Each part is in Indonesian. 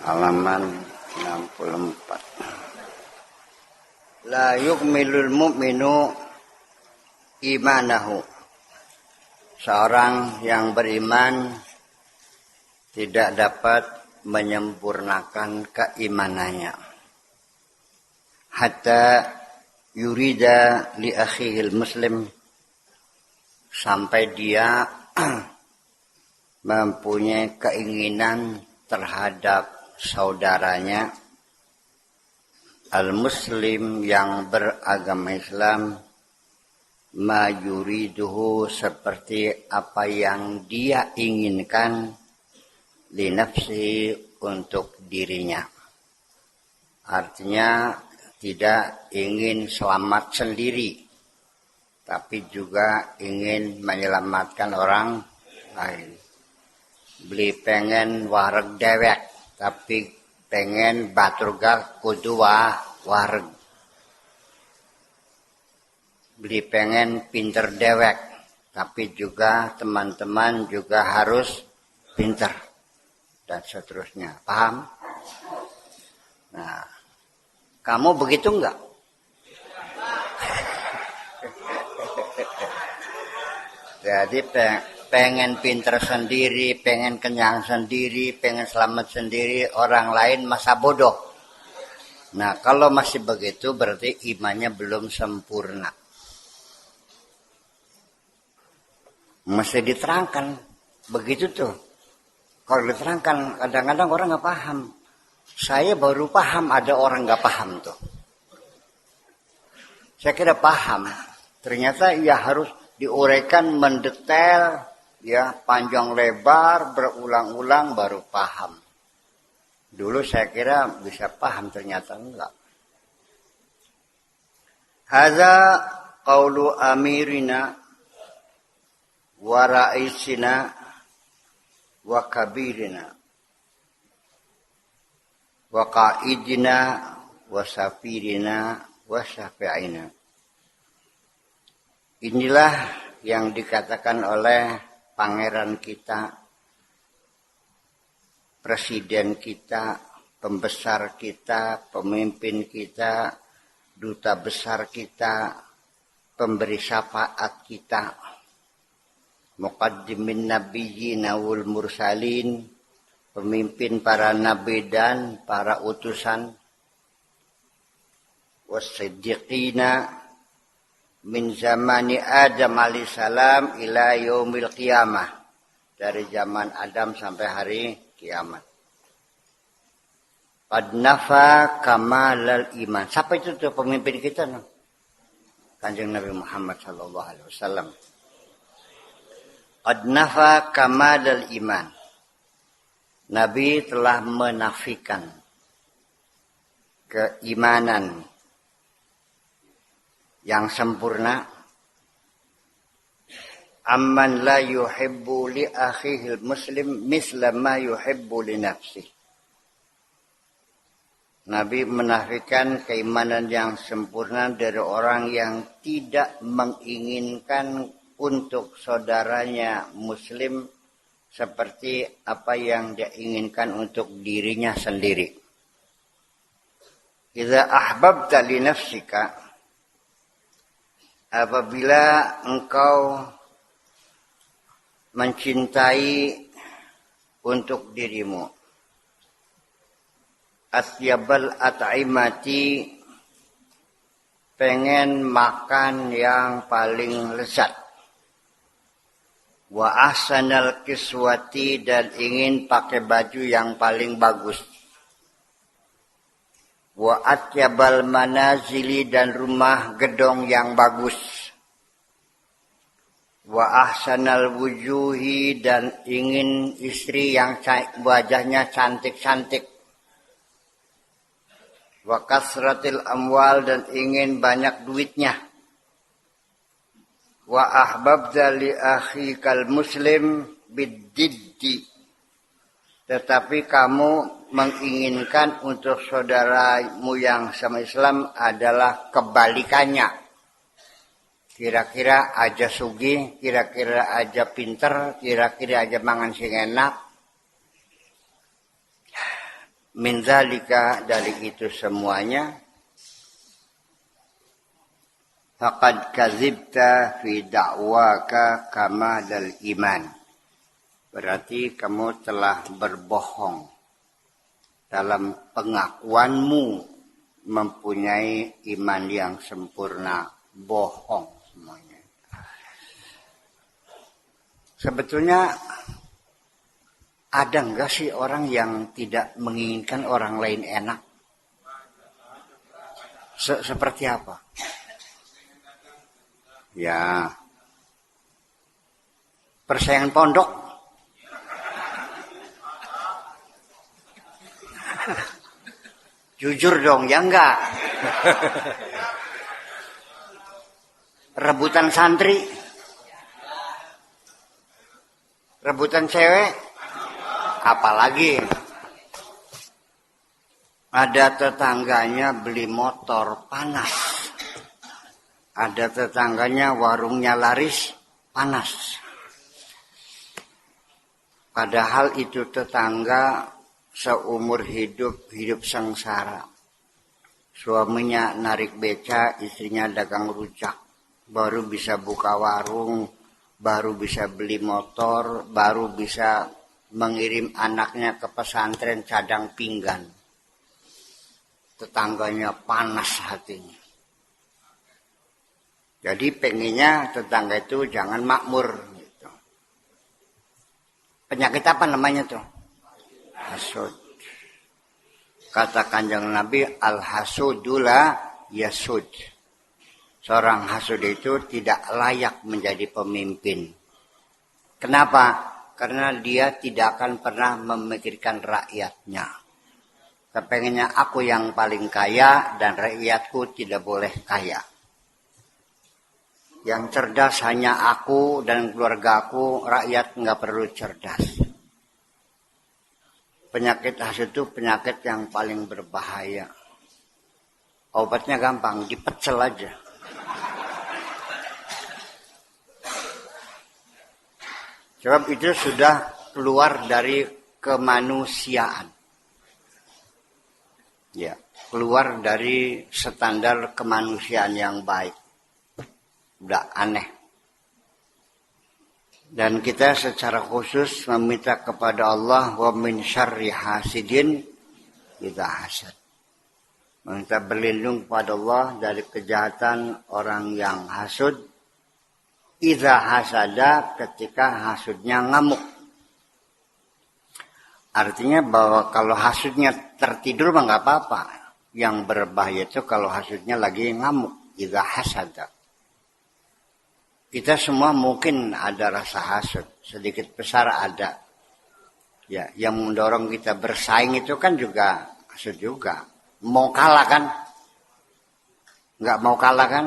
halaman 64. La yukmilul mu'minu imanahu. Seorang yang beriman tidak dapat menyempurnakan keimanannya hatta yurida li akhihil muslim, sampai dia mempunyai keinginan terhadap saudaranya al-muslim yang beragama Islam, ma yuriduhu, seperti apa yang dia inginkan, li nafsi, untuk dirinya. Artinya tidak ingin selamat sendiri, tapi juga ingin menyelamatkan orang lain. Beli pengen wareg dewek, tapi pengen baturga kudu wareg. Beli pengen pinter dewek, tapi juga teman-teman juga harus pinter, dan seterusnya. Paham? Nah, kamu begitu enggak? Jadi pengen pinter sendiri, pengen kenyang sendiri, pengen selamat sendiri, orang lain masa bodoh. Nah, kalau masih begitu berarti imannya belum sempurna. Mesti diterangkan begitu tuh. Kalau diterangkan kadang-kadang orang nggak paham. Saya baru paham ada orang nggak paham tuh. Saya kira paham. Ternyata ya harus diuraikan mendetail, ya panjang lebar, berulang-ulang baru paham. Dulu saya kira bisa paham, ternyata enggak. Hadza qaulu amirina wa ra'isina wa kabirina wa qa'idina wa safirina wa syafi'ina. Inilah yang dikatakan oleh pangeran kita, presiden kita, pembesar kita, pemimpin kita, duta besar kita, pemberi syafaat kita, muqaddimin nabiyyin wal mursalin, pemimpin para nabi dan para utusan, was-siddiqina min zamani Adam alaihissalam ila yaumil qiyamah, dari zaman Adam sampai hari kiamat. Qad nafa kamalal iman. Siapa itu tuh pemimpin kita? Kanjeng Nabi Muhammad sallallahu alaihi wasallam. Qad nafa kamalal iman. Nabi telah menafikan keimanan yang sempurna. Amman la yuhibbu li akhihi muslim misla ma yuhibbu li nafsihi. Nabi menafikan keimanan yang sempurna dari orang yang tidak menginginkan untuk saudaranya muslim seperti apa yang dia inginkan untuk dirinya sendiri. Idza ahbabta li nafsika, apabila engkau mencintai untuk dirimu, atyabal at'imati, pengen makan yang paling lezat, wa ahsanal kiswati, dan ingin pakai baju yang paling bagus, wa atyabal manazili, dan rumah gedong yang bagus, wa ahsanal wujuhi, dan ingin istri yang wajahnya cantik-cantik, wa kasratil amwal, dan ingin banyak duitnya, wa ahbabta li akhikal muslim biddiddi, tetapi kamu menginginkan untuk saudaramu yang sama Islam adalah kebalikannya. Kira-kira aja sugih, kira-kira aja pinter, kira-kira aja mangan sing enak. min zalika, dari itu semuanya, faqad kadzibta fi da'waka kamadal iman. Berarti kamu telah berbohong dalam pengakuanmu mempunyai iman yang sempurna. Bohong semuanya. Sebetulnya ada enggak sih orang yang tidak menginginkan orang lain enak? Seperti apa? Ya, persaingan pondok. Jujur dong, ya enggak? Rebutan santri, rebutan cewek, apalagi ada tetangganya beli motor panas, ada tetangganya warungnya laris panas. Padahal itu tetangga seumur hidup sengsara. Suaminya narik beca, istrinya dagang rujak. Baru bisa buka warung, baru bisa beli motor, baru bisa mengirim anaknya ke pesantren cadang pinggan. Tetangganya panas hatinya. Jadi pengennya tetangga itu jangan makmur. Gitu. Penyakit apa namanya tuh? Hasud. Kata Kanjeng Nabi, al-hasudula yasud. Seorang hasud itu tidak layak menjadi pemimpin. Kenapa? Karena dia tidak akan pernah memikirkan rakyatnya. Kepengennya aku yang paling kaya dan rakyatku tidak boleh kaya. Yang cerdas hanya aku dan keluargaku, rakyat nggak perlu cerdas. Penyakit hasud itu penyakit yang paling berbahaya. Obatnya gampang, dipecel aja. Sebab itu sudah keluar dari kemanusiaan. Ya, keluar dari standar kemanusiaan yang baik. Udah aneh. Dan kita secara khusus meminta kepada Allah wa min syarri hasidin idza hasad. Meminta berlindung kepada Allah dari kejahatan orang yang hasud. Idza hasada, ketika hasudnya ngamuk. Artinya bahwa kalau hasudnya tertidur mah nggak apa-apa. Yang berbahaya itu kalau hasudnya lagi ngamuk. Idza hasada. Kita semua mungkin ada rasa hasud, sedikit besar ada. Ya, yang mendorong kita bersaing itu kan juga hasud juga. Mau kalah kan? Nggak mau kalah kan?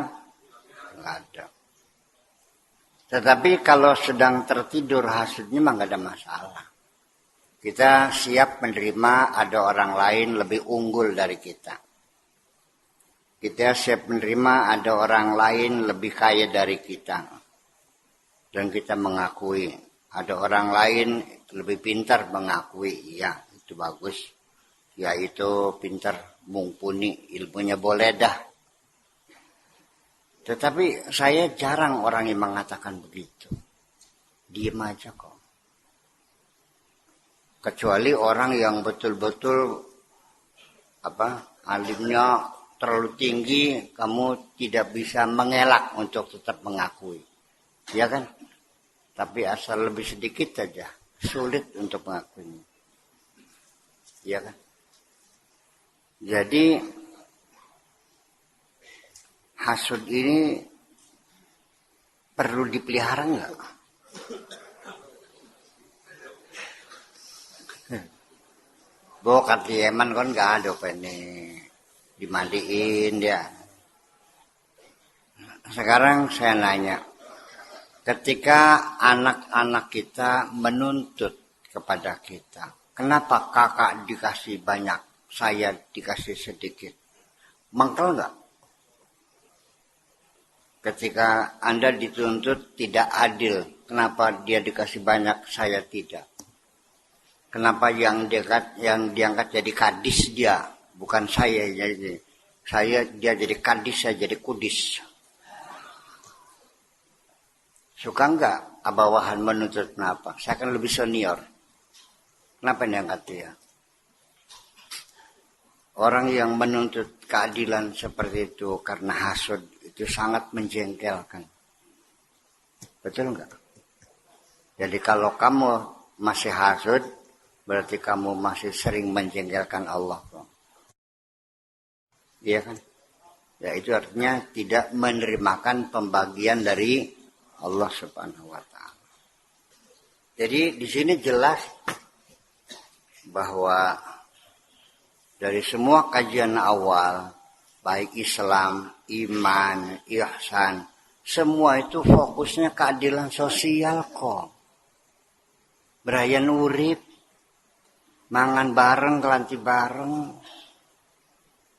Nggak ada. Tetapi kalau sedang tertidur hasudnya mah nggak ada masalah. Kita siap menerima ada orang lain lebih unggul dari kita. Kita siap menerima ada orang lain lebih kaya dari kita. Dan kita mengakui. Ada orang lain lebih pintar mengakui. Ya, itu bagus. Ya, itu pintar, mumpuni, ilmunya boleh dah. Tetapi saya jarang orang yang mengatakan begitu. Diam aja kok. Kecuali orang yang betul-betul alimnya terlalu tinggi, kamu tidak bisa mengelak untuk tetap mengakui. Ya kan? Tapi asal lebih sedikit saja, sulit untuk mengakuinya. Ya kan? Jadi hasud ini perlu dipelihara enggak? Bokat di Yemen kan enggak ada ini dimandiin dia. Sekarang saya nanya, ketika anak-anak kita menuntut kepada kita, kenapa kakak dikasih banyak, saya dikasih sedikit? Mangkel enggak? Ketika Anda dituntut tidak adil, kenapa dia dikasih banyak, saya tidak? Kenapa yang diangkat jadi kadis dia, bukan saya jadi. Dia jadi kadis, saya jadi kudis. Suka enggak abawahan menuntut kenapa? Saya kan lebih senior. Kenapa diangkat dia? Orang yang menuntut keadilan seperti itu karena hasud itu sangat menjengkelkan. Betul enggak? Jadi kalau kamu masih hasud, berarti kamu masih sering menjengkelkan Allah. Iya kan? Ya itu artinya tidak menerimakan pembagian dari Allah Subhanahu wa taala. Jadi di sini jelas bahwa dari semua kajian awal, baik Islam, iman, ihsan, semua itu fokusnya keadilan sosial kok. Berayan urip, mangan bareng, kelanti bareng,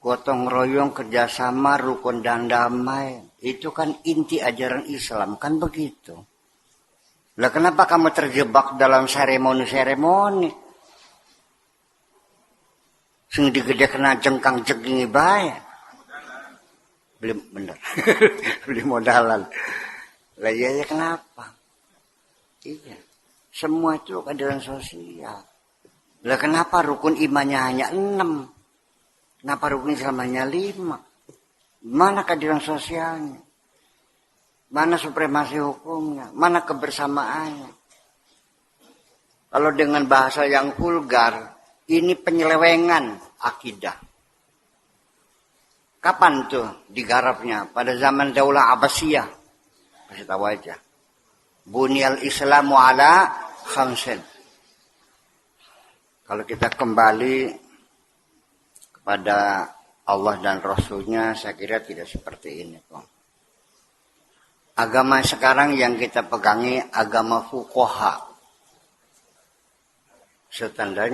gotong royong, kerjasama, rukun dan damai. Itu kan inti ajaran Islam, kan begitu. Lah kenapa kamu terjebak dalam seremoni-seremoni? Sing digede kena jengkang jegingi bae. Beli bener. Beli modalan. Lah iya kenapa? Iya. Semua itu keadilan sosial. Lah kenapa rukun imannya hanya 6? Kenapa rukun Islam hanya 5? Mana keadilan sosialnya? Mana supremasi hukumnya? Mana kebersamaannya? Kalau dengan bahasa yang vulgar, ini penyelewengan akidah. Kapan tuh digarapnya? Pada zaman Daulah Abbasiyah. Kasih tahu aja. Bunyal Islamu ala khamsin. Kalau kita kembali kepada Allah dan Rasulnya, saya kira tidak seperti ini. Agama sekarang yang kita pegangi agama fuqaha. Standar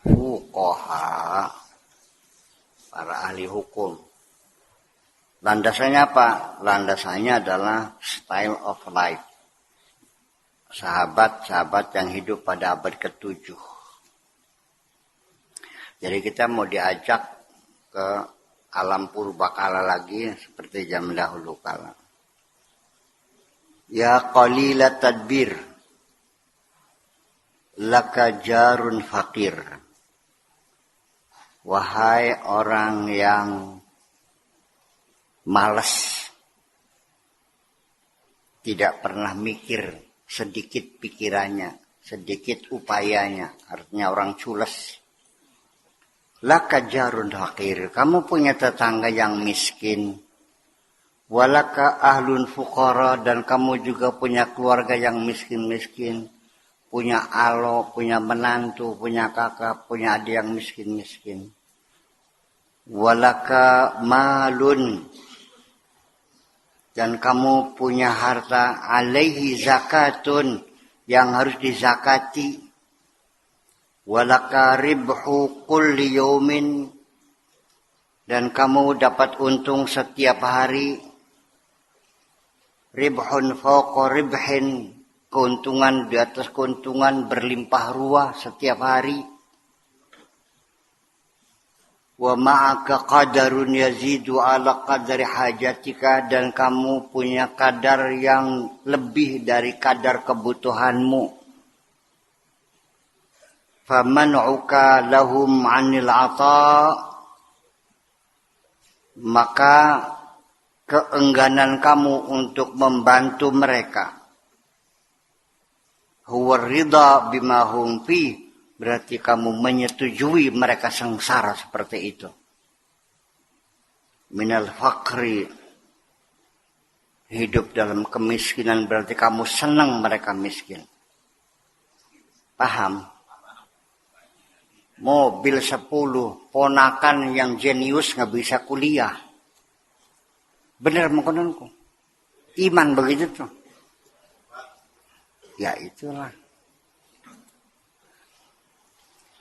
fuqaha, para ahli hukum. Landasannya apa? Landasannya adalah style of life. Sahabat-sahabat yang hidup pada abad ke-7. Jadi kita mau diajak ke alam purbakala lagi seperti zaman dahulu kala. Ya qalilat tadbir, laka jarun fakir. Wahai orang yang malas, tidak pernah mikir, sedikit pikirannya, sedikit upayanya, artinya orang culas. Laka jarun fakir, kamu punya tetangga yang miskin. Walaka ahlun fuqara, dan kamu juga punya keluarga yang miskin-miskin. Punya alo, punya menantu, punya kakak, punya adik yang miskin-miskin. Walaka malun, dan kamu punya harta alaihi zakatun, yang harus dizakati. Walaka ribhu kulli yaumin, dan kamu dapat untung setiap hari. Ribhun fawqa ribhin, keuntungan di atas keuntungan, berlimpah ruah setiap hari. Wa ma'aka qadarun yazidu ala qadari hajatika, dan kamu punya kadar yang lebih dari kadar kebutuhanmu. Faman'uka lahum 'anil 'ata', maka keengganan kamu untuk membantu mereka. Huwa ridha bima hum fi, berarti kamu menyetujui mereka sengsara seperti itu. Minal faqri, hidup dalam kemiskinan, berarti kamu senang mereka miskin. Paham? Mobil 10, ponakan yang jenius nggak bisa kuliah. Benar mengkononku. Iman begitu tuh. Ya itulah.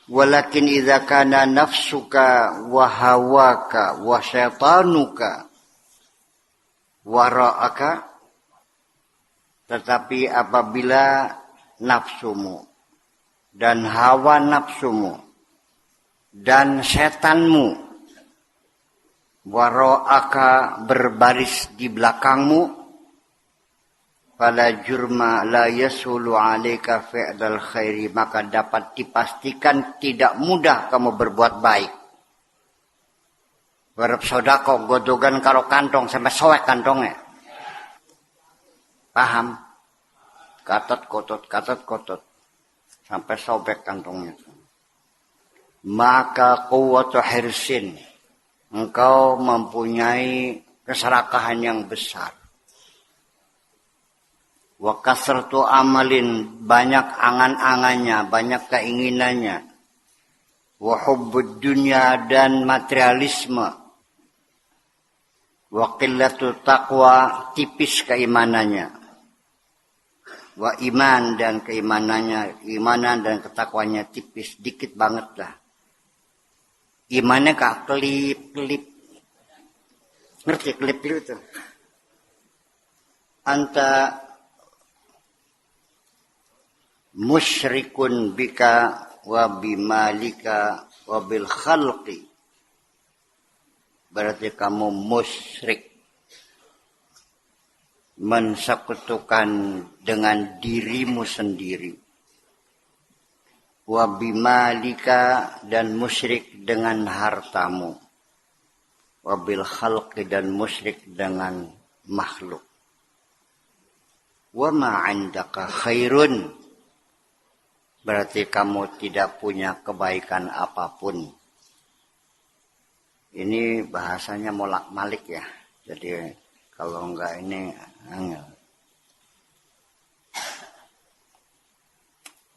Walakin idza kana nafsuka wa hawaka wa syaitanuka wara'aka, tetapi apabila nafsumu dan hawa nafsumu dan setanmu, waro'aka berbaris di belakangmu, fala jurma la yasulu 'alaika fi'lal khairi, maka dapat dipastikan tidak mudah kamu berbuat baik. Warap sodako godogan karo kantong sampai soek kantongnya. Paham? Katot kotot sampai sobek kantongnya. Maka quwwatu hirsin, engkau mempunyai keserakahan yang besar. Wa kasratu amalin, banyak angan-angannya, banyak keinginannya. Wa hubbud dunya, dan materialisme. Wa qillatu taqwa, tipis keimanannya. Wa iman, dan keimanannya, imanan dan ketakwanya tipis, dikit banget lah. Imannya kak kelip-kelip. Ngerti kelip-kelip itu? Anta musyrikun bika wa bimalika wa bil khalqi. Berarti kamu musyrik, mensekutukan dengan dirimu sendiri. Wa bimalika, dan musyrik dengan hartamu. Wa bil khalqi, dan musyrik dengan makhluk. Wa ma 'indaka khairun, berarti kamu tidak punya kebaikan apapun. Ini bahasanya molak-malik ya. Jadi kalau enggak ini angel.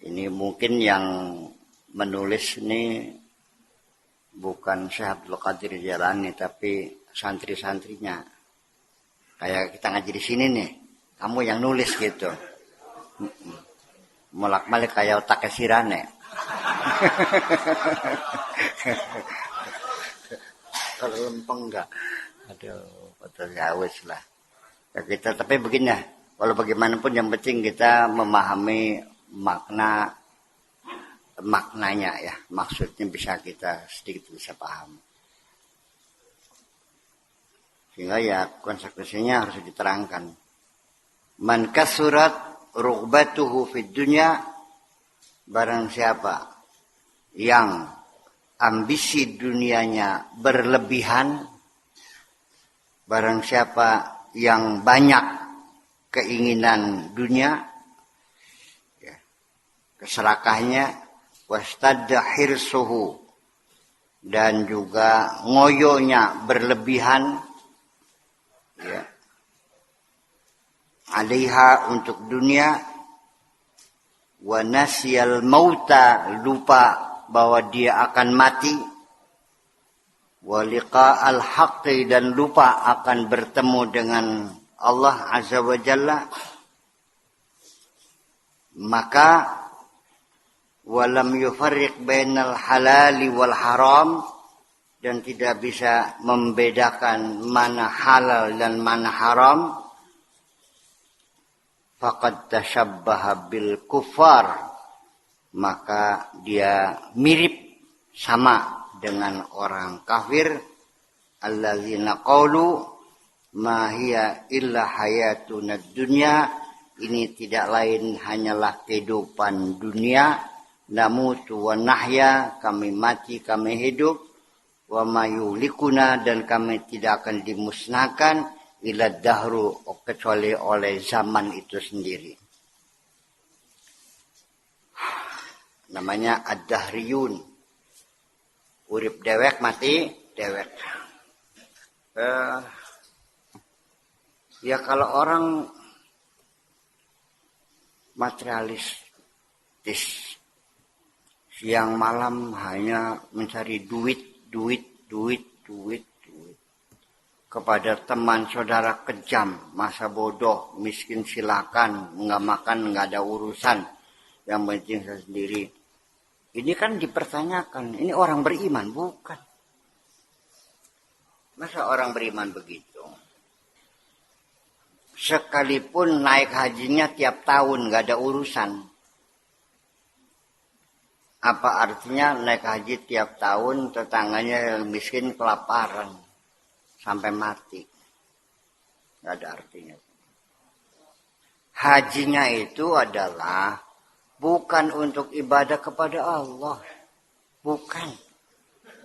Ini mungkin yang menulis ini bukan Syekh Abdul Qadir Jailani, tapi santri-santrinya. Kayak kita ngaji di sini nih, kamu yang nulis gitu. Molak-malik kayak otaknya sirane. Kalau lempeng enggak. Aduh, betul ya wis lah. Ya kita, tapi begini ya, walau bagaimanapun yang penting kita memahami maknanya ya, maksudnya bisa kita sedikit bisa paham. Sehingga ya konsekuensinya harus diterangkan. Man kasurat rughbatuhu fid dunya, barang siapa yang ambisi dunianya berlebihan, barang siapa yang banyak keinginan dunia, ya, keserakahnya, wastadda hirsuhu, dan juga ngoyonya berlebihan, ya, alaiha, untuk dunia, wa nasyal mauta, lupa bahwa dia akan mati, wa liqa'al haqqi, dan lupa akan bertemu dengan Allah Azza wa Jalla, maka walam yufarriq bainal halali wal haram, dan tidak bisa membedakan mana halal dan mana haram, faqad tashabbaha bil kuffar, maka dia mirip sama dengan orang kafir, alladzina qalu ma hiya illa hayatuna dunya, ini tidak lain hanyalah kehidupan dunia, namutu wa nahya, kami mati kami hidup, wa mayulikuna, dan kami tidak akan dimusnahkan, ila dahru, kecuali oleh zaman itu sendiri. Namanya ad-dahriyun. Urip dewek, mati dewek. Ya kalau orang materialistis, siang malam hanya mencari duit, kepada teman saudara kejam, masa bodoh, miskin silakan, nggak makan nggak ada urusan, yang penting saya sendiri. Ini kan dipertanyakan, ini orang beriman bukan? Masa orang beriman begitu? Sekalipun naik hajinya tiap tahun nggak ada urusan, Apa artinya naik haji tiap tahun tetangganya yang miskin kelaparan sampai mati? Nggak ada artinya. Hajinya itu adalah bukan untuk ibadah kepada Allah. Bukan.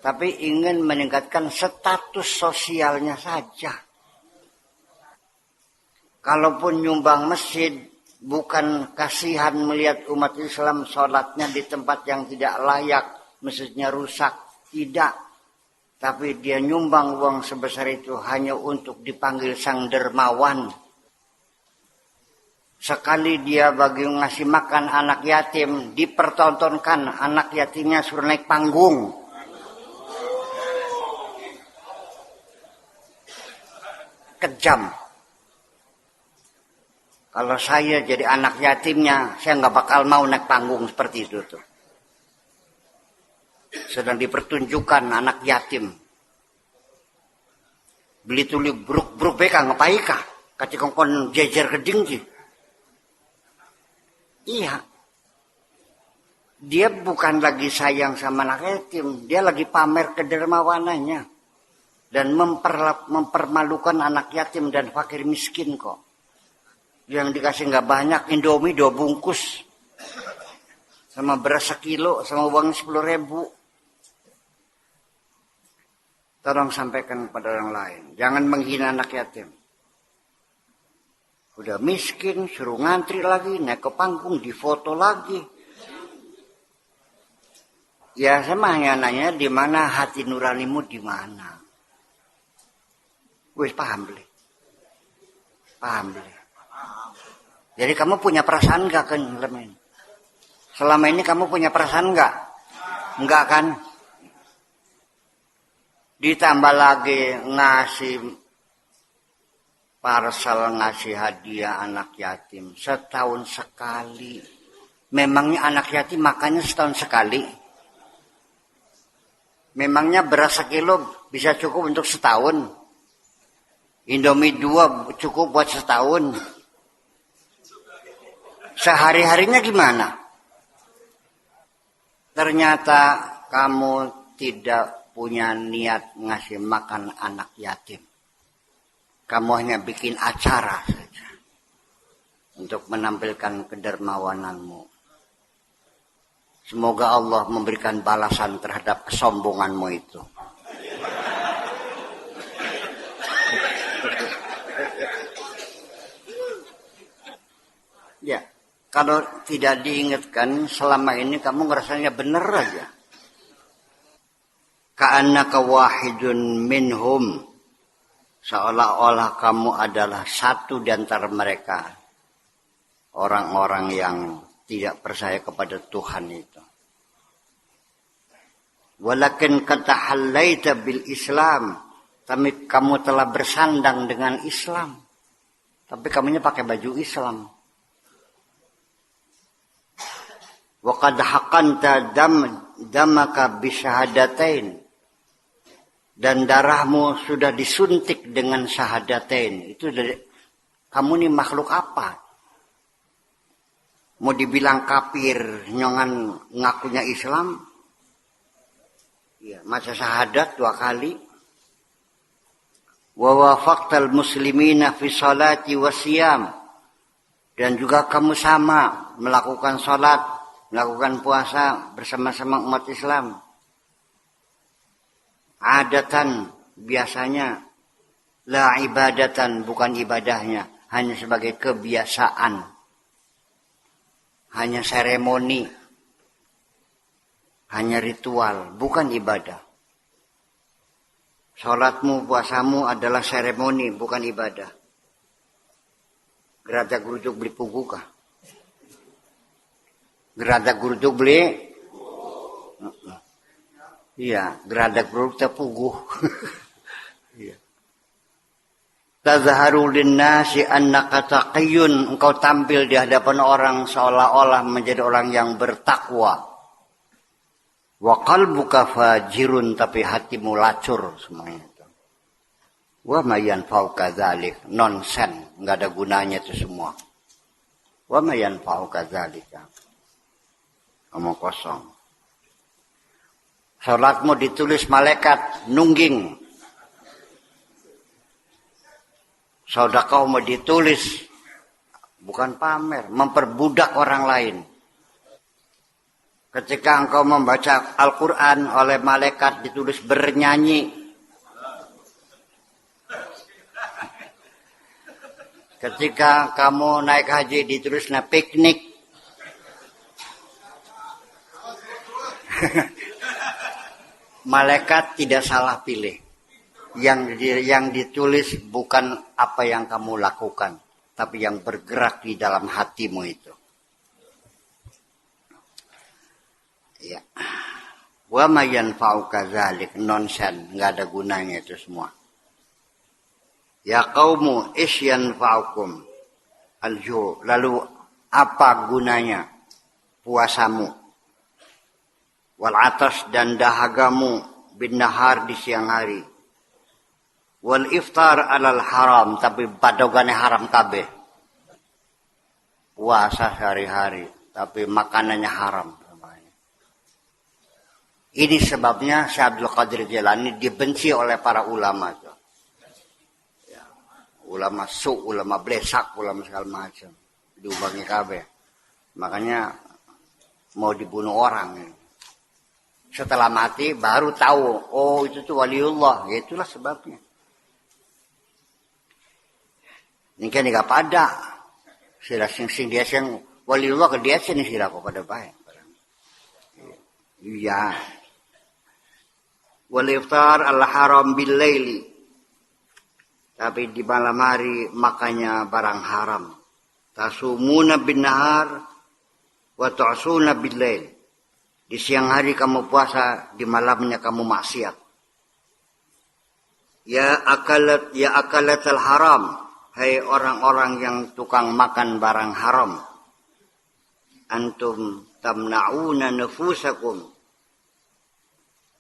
Tapi ingin meningkatkan status sosialnya saja. Kalaupun nyumbang masjid, bukan kasihan melihat umat Islam sholatnya di tempat yang tidak layak, masjidnya rusak. Tidak. Tapi dia nyumbang uang sebesar itu hanya untuk dipanggil sang dermawan. Sekali dia bagi ngasih makan anak yatim, dipertontonkan anak yatimnya suruh naik panggung. Kejam. Kalau saya jadi anak yatimnya, saya nggak bakal mau naik panggung seperti itu tuh. Sedang dipertunjukkan anak yatim. Beli tuli bruk beka ngapaika, kati kongkon jejer geding sih. Iya. Dia bukan lagi sayang sama anak yatim, dia lagi pamer kedermawanannya dan mempermalukan anak yatim dan fakir miskin kok. Yang dikasih nggak banyak, Indomie 2 bungkus sama beras 1 kilo sama uang 10.000. Tolong sampaikan kepada orang lain, jangan menghina anak yatim. Udah miskin, suruh ngantri lagi, naik ke panggung, difoto lagi. Ya saya hanya nanya, di mana hati nuranimu, di mana? Wih, paham beli. Paham beli. Jadi kamu punya perasaan enggak kan? Selama ini kamu punya perasaan enggak? Enggak kan? Ditambah lagi ngasih parsel, ngasih hadiah anak yatim setahun sekali. Memangnya anak yatim makannya setahun sekali? Memangnya beras 1 kilo bisa cukup untuk setahun? Indomie 2 cukup buat setahun? Sehari-harinya gimana? Ternyata kamu tidak punya niat ngasih makan anak yatim. Kamu hanya bikin acara saja untuk menampilkan kedermawananmu. Semoga Allah memberikan balasan terhadap kesombonganmu itu. Ya, kalau tidak diingatkan selama ini kamu ngerasanya benar aja. Ka'annaka wahidun minhum. Seolah-olah kamu adalah satu di antara mereka. Orang-orang yang tidak percaya kepada Tuhan itu. Walakin katahallaita bil Islam. Tapi kamu telah bersandang dengan Islam. Tapi kamunya pakai baju Islam. Wa qad haqqanta damaka bisyahadatain. Dan darahmu sudah disuntik dengan syahadatain. Itu dari kamu nih makhluk apa? Mau dibilang kafir, nyongan ngakunya Islam? Ya, masa syahadat 2 kali. Wa wafaqtal muslimina fi salati wasiyam. Dan juga kamu sama melakukan salat, melakukan puasa bersama-sama umat Islam. Adatan biasanya, la ibadatan bukan ibadahnya, hanya sebagai kebiasaan, hanya seremoni, hanya ritual, bukan ibadah. Sholatmu, puasamu adalah seremoni, bukan ibadah. Geradak gerujuk beli pugu kah? Geradak gerujuk beli? Iya, geradak gerujuk tepuguh. Iya. Tazharu linnasi annaka taqiyun, engkau tampil di hadapan orang seolah-olah menjadi orang yang bertakwa. Wa qalbuka fajirun, tapi hatimu lacur semuanya itu. Wa ma yanfa'uka dzalik, nonsen, enggak ada gunanya itu semua. Wa ma yanfa'uka dzalika. Omong kosong. Salatmu ditulis malaikat nungging. Sedekahmu ditulis bukan pamer, memperbudak orang lain. Ketika engkau membaca Al-Quran oleh malaikat ditulis bernyanyi. Ketika kamu naik haji ditulis piknik. Malaikat tidak salah pilih. Yang ditulis bukan apa yang kamu lakukan, tapi yang bergerak di dalam hatimu itu. Ya. Wa ma yanfa'uka dzalik, nonsen, enggak ada gunanya itu semua. Ya qaumu isyanfa'ukum alju, lalu apa gunanya puasamu? Wal atas dan dahagamu bin nahar di siang hari. Wal iftar alal haram, tapi padogane haram kabeh. Puasa sehari-hari, tapi makanannya haram. Ini sebabnya Syekh Abdul Qadir Jailani dibenci oleh para ulama. Ya, ulama ulama blesak, ulama segala macam. Diubangi kabeh. Makanya mau dibunuh orang. Setelah mati baru tahu, oh itu tuh waliullah. Ya, itulah sebabnya. Ini kan enggak pada. Sila sing dia sing waliullah ke dia sini sila kok pada baik. Iya. Wal iftar al haram bil laili. Tapi di malam hari makanya barang haram. Tasumuna bin nahar wa ta'suna bil lail. Di siang hari kamu puasa, di malamnya kamu maksiat. Ya akalat al haram. Hai orang-orang yang tukang makan barang haram. Antum tamna'una nufusakum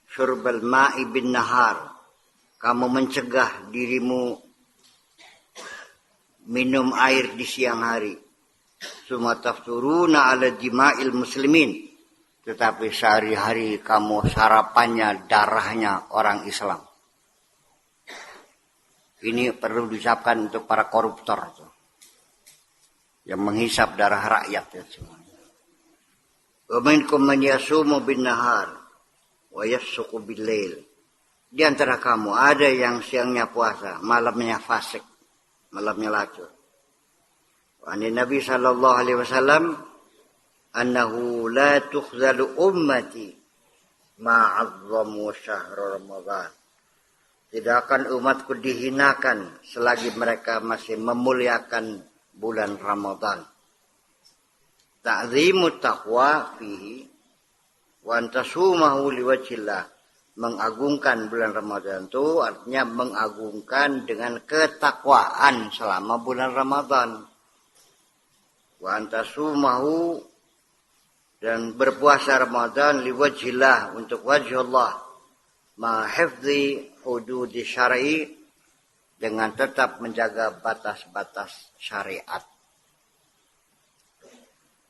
syurbal ma'i bin nahar. Kamu mencegah dirimu minum air di siang hari. Suma tafturuna ala jima'il muslimin. Tetapi sehari-hari kamu sarapannya darahnya orang Islam. Ini perlu diucapkan untuk para koruptor tuh, yang menghisap darah rakyat ya semua. Wa minkum man yasumu bin nahar wa yassuqu bil lail. Di antara kamu ada yang siangnya puasa, malamnya fasik, malamnya lacur. Wa Nabi sallallahu alaihi wasallam annahu la tukhzalu ummati ma'azzamu syahr Ramadan. Tidak akan umatku dihinakan selagi mereka masih memuliakan bulan Ramadan. Ta'zimu taqwa fihi wa antasumahu liwajhillah. Mengagungkan bulan Ramadan itu artinya mengagungkan dengan ketakwaan selama bulan Ramadan. Wa antasumahu, dan berpuasa Ramadan liwajhillah, untuk wajh Allah, ma hifdzi hududi syar'i, dengan tetap menjaga batas-batas syariat.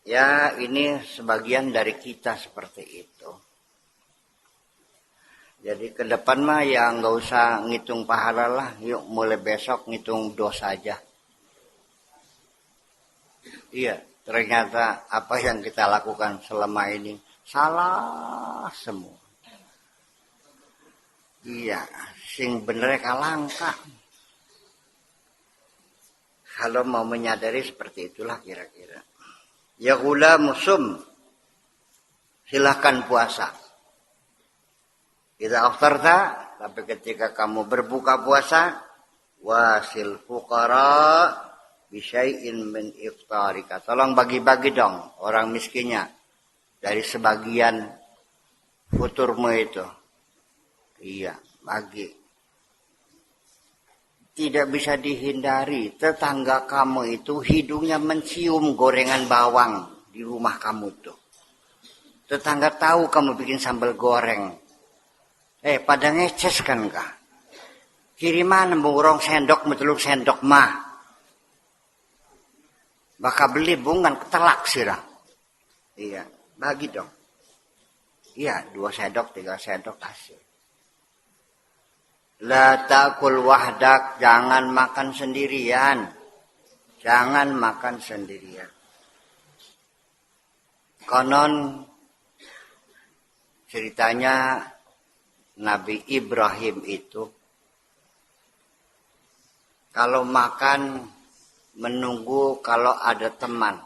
Ya, ini sebagian dari kita seperti itu. Jadi ke depan mah ya nggak usah ngitung pahala lah, yuk mulai besok ngitung dosa aja. Iya, ternyata apa yang kita lakukan selama ini salah semua. Iya, sing bener kalangka. Kalau mau menyadari seperti itulah kira-kira. Ya gula musum, silahkan puasa. Idza aftarta, tapi ketika kamu berbuka puasa, wasil fuqara bisyai'in min iftarika. Tolong bagi-bagi dong orang miskinnya dari sebagian futurmu itu. Iya, bagi. Tidak bisa dihindari, tetangga kamu itu hidungnya mencium gorengan bawang di rumah kamu tuh. Tetangga tahu kamu bikin sambal goreng. Pada ngeces kan kah? Kiriman mengurong sendok, meteluk sendok mah. Baka beli bungan ketelak sirah. Iya, bagi dong. Iya, 2 sendok, 3 sendok kasih. La ta'kul wahdak, jangan makan sendirian. Jangan makan sendirian. Konon ceritanya Nabi Ibrahim itu kalau makan menunggu kalau ada teman.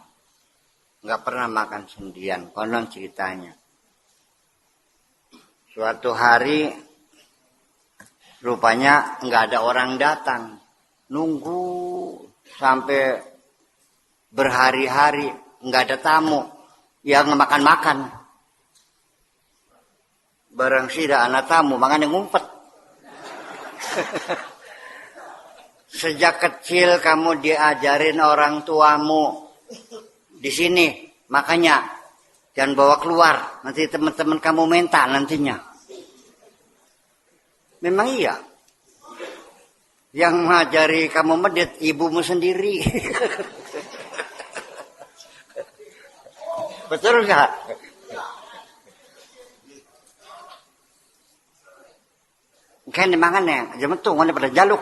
Nggak pernah makan sendirian, konon ceritanya. Suatu hari rupanya nggak ada orang datang. Nunggu sampai berhari-hari nggak ada tamu yang makan-makan. Barang sida anak tamu makanya ngumpet. Sejak kecil kamu diajarin orang tuamu di sini, makanya jangan bawa keluar. Nanti teman-teman kamu minta nantinya. Memang iya. Yang mengajari kamu medit ibumu sendiri. Betul nggak? Kan dimakannya, zaman tuh mana pada jaluk.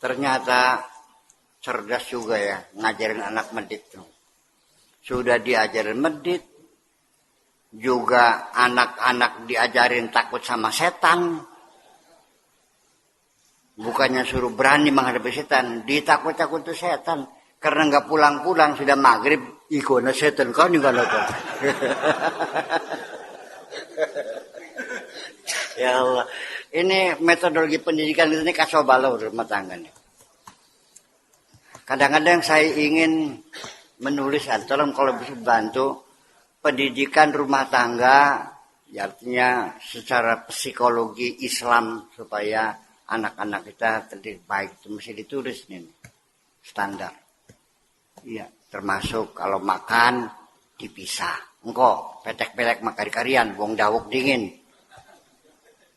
Ternyata cerdas juga ya ngajarin anak medit tuh. Sudah diajarin medit, juga anak-anak diajarin takut sama setan. Bukannya suruh berani menghadapi setan, ditakut-takut tuh setan. Karena nggak pulang-pulang sudah maghrib, ikona setan kau nih kalau tuh. Ya Allah, ini metodologi pendidikan ini kacau balau rumah tangga nih. Kadang-kadang saya ingin menulis, tolong kalau bisa bantu pendidikan rumah tangga, ya artinya secara psikologi Islam supaya anak-anak kita terdidik baik itu mesti ditulis nih standar. Iya, termasuk kalau makan dipisah. Engkau petek-petek makan karian, buang dawuk dingin.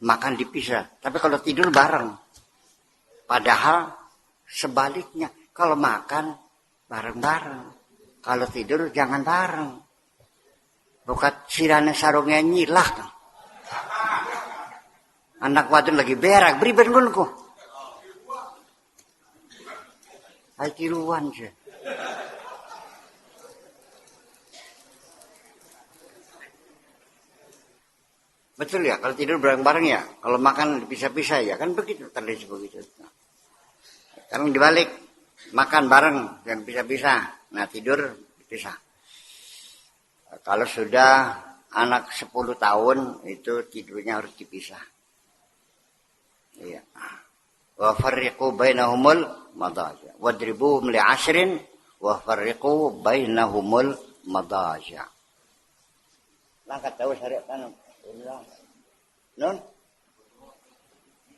Makan dipisah, tapi kalau tidur bareng. Padahal sebaliknya, kalau makan bareng-bareng, kalau tidur jangan bareng. Bukat sirane sarungnya nyilah. Anak wadon lagi berak, beri bengunku. Hai tiruan sih. Betul ya, kalau tidur bareng-bareng ya, kalau makan pisah-pisah ya, kan begitu, tradisi begitu. Sekarang dibalik, makan bareng dan pisah-pisah, nah tidur pisah. Kalau sudah anak 10 tahun itu tidurnya harus dipisah. Iya. Wa farriqu bainahumul madaja. Wadribuhum li'ashrin wa farriqu bainahumul madaja. Langkat tahu syariat tanam. Non,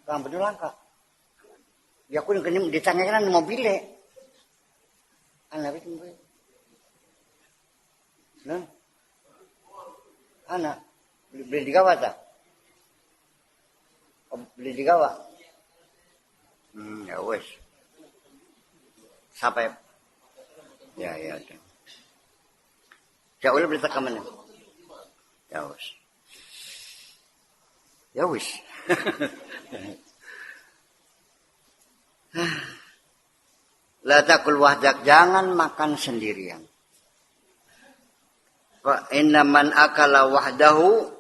kamu betul langkah. Ya aku yang ditanyakan di mobilnya. Anak itu mobil. Non, anak beli di gawat tak? Beli di gawat. Ya wes. Sampai. Ya. Jauh lebih berita mana? Ya wes. Ya wis. La takul wahdak, jangan makan sendirian. Fa inna man akala wahdahu,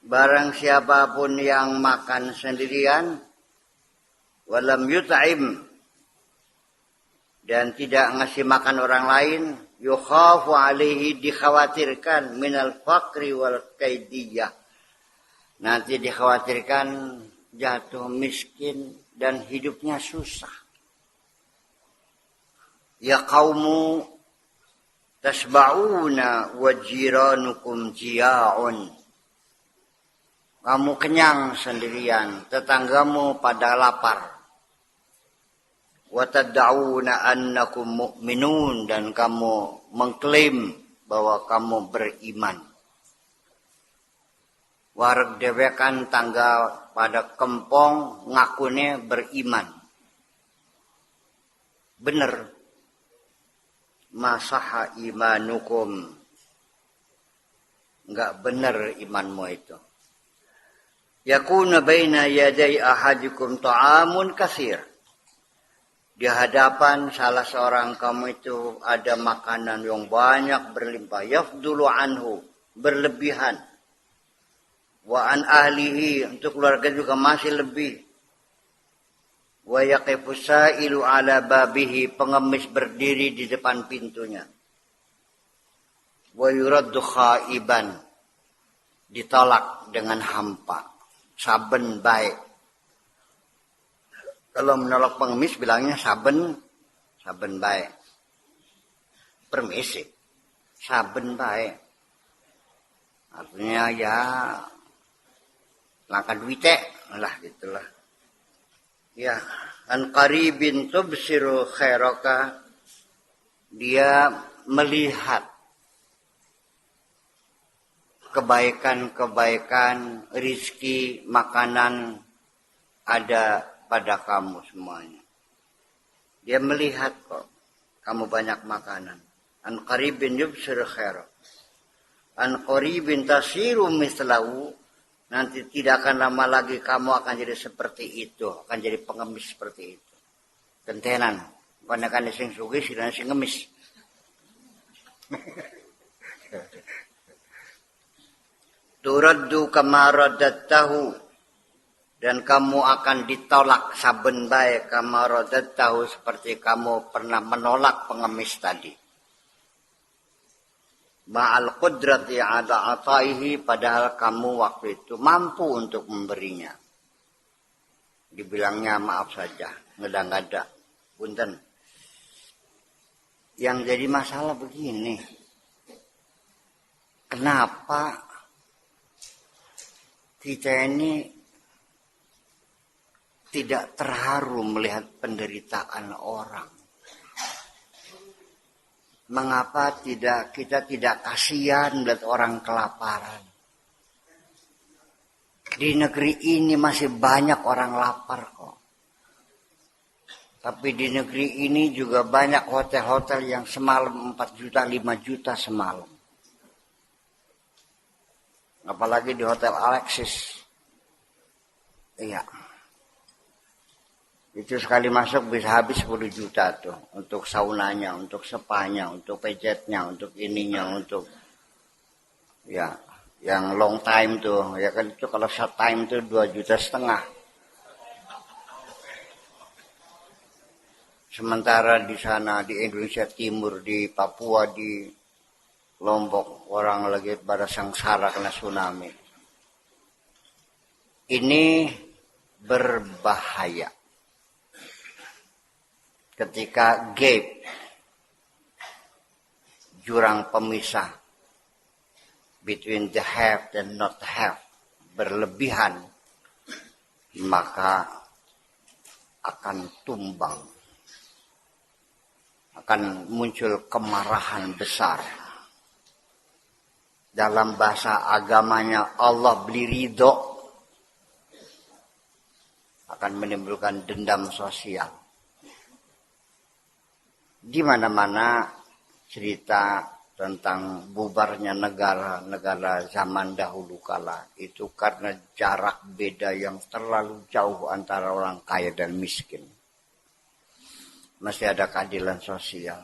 barang siapapun yang makan sendirian, walam yut'im, dan tidak ngasih makan orang lain, yukhafu alaihi, dikhawatirkan minal faqri wal kaidiyah, nanti dikhawatirkan jatuh miskin dan hidupnya susah. Ya qaumu tasba'una wa jiranukum jia'un, kamu kenyang sendirian, tetanggamu pada lapar. Wa tad'una annakum mu'minun, dan kamu mengklaim bahwa kamu beriman. Wareg dewekan tangga pada kempong ngakune beriman. Bener. Masaha imanukum Enggak benar imanmu itu. Yakuna baina yaday ahadikum ta'amun katsir. Di hadapan salah seorang kamu itu ada makanan yang banyak berlimpah. Yafdulu anhu, berlebihan. Wa an ahlihi, untuk keluarga juga masih lebih. Wa yaqifu sa'ilu ala babihi, pengemis berdiri di depan pintunya. Wa yuraddu khaiban, ditolak dengan hampa. Saben baik. Kalau menolak pengemis bilangnya saben baik. Permisi. Saben baik. Artinya ya langkah duite lah gitulah. Ya, an qaribin tubsiru khairaka, dia melihat kebaikan-kebaikan, rizki, makanan ada pada kamu semuanya. Dia melihat kok kamu banyak makanan. An qaribin yubsir khaira. An qaribin tasiru mislahu, nanti tidak akan lama lagi kamu akan jadi seperti itu, akan jadi pengemis seperti itu. Gentenan, kebanyakan sing sugih dan sing ngemis. Turaddu kama raddattahu, dan kamu akan ditolak saben bae kama raddattahu, seperti kamu pernah menolak pengemis tadi. Ma'al qudrati ala ataihi, padahal kamu waktu itu mampu untuk memberinya. Dibilangnya maaf saja, ngeda-ngeda. Punten. Yang jadi masalah begini. Kenapa kita ini tidak terharu melihat penderitaan orang? Mengapa kita tidak kasihan melihat orang kelaparan? Di negeri ini masih banyak orang lapar kok. Tapi di negeri ini juga banyak hotel-hotel yang semalam 4 juta, 5 juta semalam. Apalagi di Hotel Alexis. Iya. Itu sekali masuk bisa habis 10 juta tuh. Untuk saunanya, untuk sepanya, untuk pejetnya, untuk ininya, untuk ya yang long time tuh. Ya kan itu kalau short time tuh 2,5 juta. Sementara di sana, di Indonesia Timur, di Papua, di Lombok, orang lagi pada sengsara kena tsunami. Ini berbahaya. Ketika gap, jurang pemisah between the have dan not have berlebihan, maka akan tumbang. Akan muncul kemarahan besar. Dalam bahasa agamanya Allah beli ridho, akan menimbulkan dendam sosial. Di mana-mana cerita tentang bubarnya negara-negara zaman dahulu kala itu karena jarak beda yang terlalu jauh antara orang kaya dan miskin. Masih ada keadilan sosial.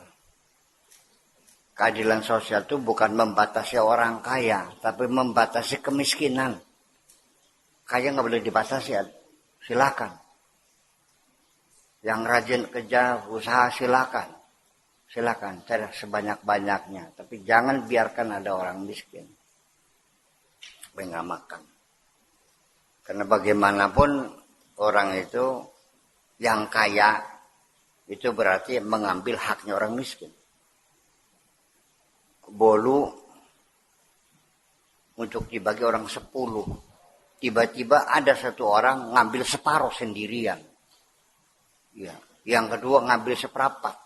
Keadilan sosial itu bukan membatasi orang kaya, tapi membatasi kemiskinan. Kaya nggak boleh dibatasi, silakan. Yang rajin kerja, usaha silakan. Silakan, cari sebanyak-banyaknya. Tapi jangan biarkan ada orang miskin. Supaya nggak makan. Karena bagaimanapun orang itu yang kaya, itu berarti mengambil haknya orang miskin. Bolu untuk dibagi orang 10. Tiba-tiba ada satu orang ngambil separuh sendirian. Ya. Yang kedua ngambil seperempat.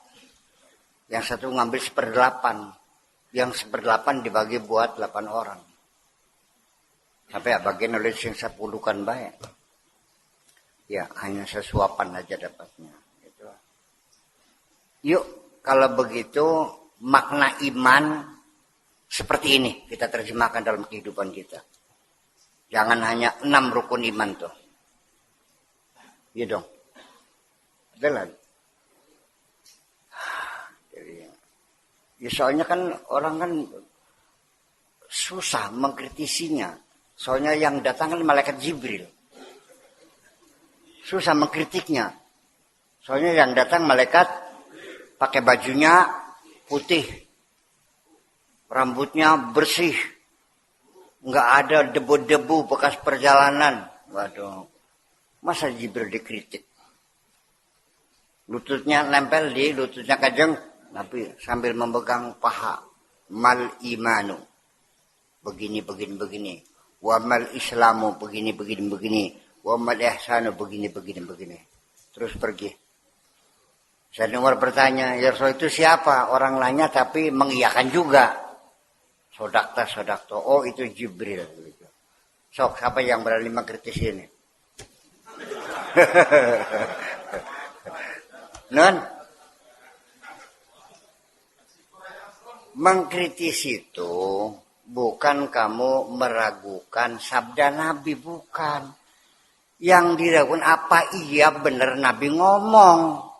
Yang satu ngambil 1/8. Yang 1/8 dibagi buat 8 orang. Sampai ya bagian oleh yang 10 kan baik. Ya hanya sesuapan aja dapatnya. Gitu. Yuk kalau begitu makna iman Seperti ini kita terjemahkan dalam kehidupan kita. Jangan hanya 6 rukun iman tuh. Iya dong. Ada lagi. Jadi, ya soalnya kan orang kan susah mengkritisinya. Soalnya yang datang kan malaikat Jibril. Susah mengkritiknya. Soalnya yang datang malaikat pakai bajunya putih. Rambutnya bersih. Nggak ada debu-debu bekas perjalanan. Waduh. Masa Jibril dikritik? Lututnya nempel di lututnya Kanjeng Nabi sambil memegang paha. Mal imanu. Begini. Wa mal islamu begini. Wa mal ihsanu begini. Terus pergi. Sayyidina Umar bertanya, ya Rasul itu siapa? Orang lainnya tapi mengiyakan juga. Sodakta. Oh itu Jibril. Sok, siapa yang berani mengkritis ini? Non? Mengkritis itu bukan kamu meragukan sabda Nabi, bukan. Yang diragukan apa iya benar Nabi ngomong.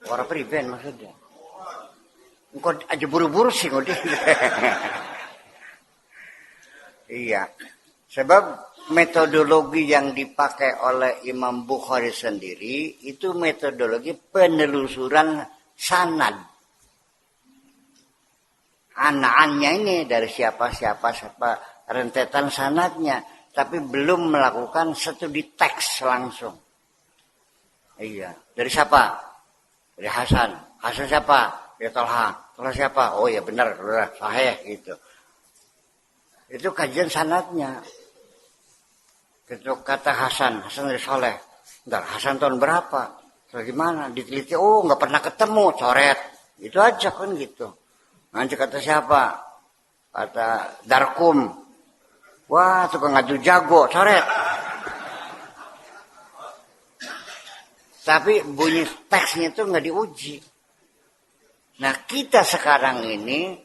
Orang priben maksudnya. Engkau aja buru-buru sih ngode. Iya. Sebab metodologi yang dipakai oleh Imam Bukhari sendiri itu metodologi penelusuran sanad. Anak-anaknya ini dari siapa rentetan sanadnya, tapi belum melakukan studi teks langsung. Iya, dari siapa? Dari Hasan. Hasan siapa? Dari Tolha. Tolha siapa? Oh ya benar, sahih gitu. Itu kajian sanadnya. Ketika kata Hasan dari Soleh. Bentar, Hasan tahun berapa? Bagaimana? Diteliti, oh nggak pernah ketemu, coret. Itu aja kan gitu. Nanti kata siapa? Kata Darkum. Wah, tukang ngadu jago, coret. Tapi bunyi teksnya itu nggak diuji. Nah, kita sekarang ini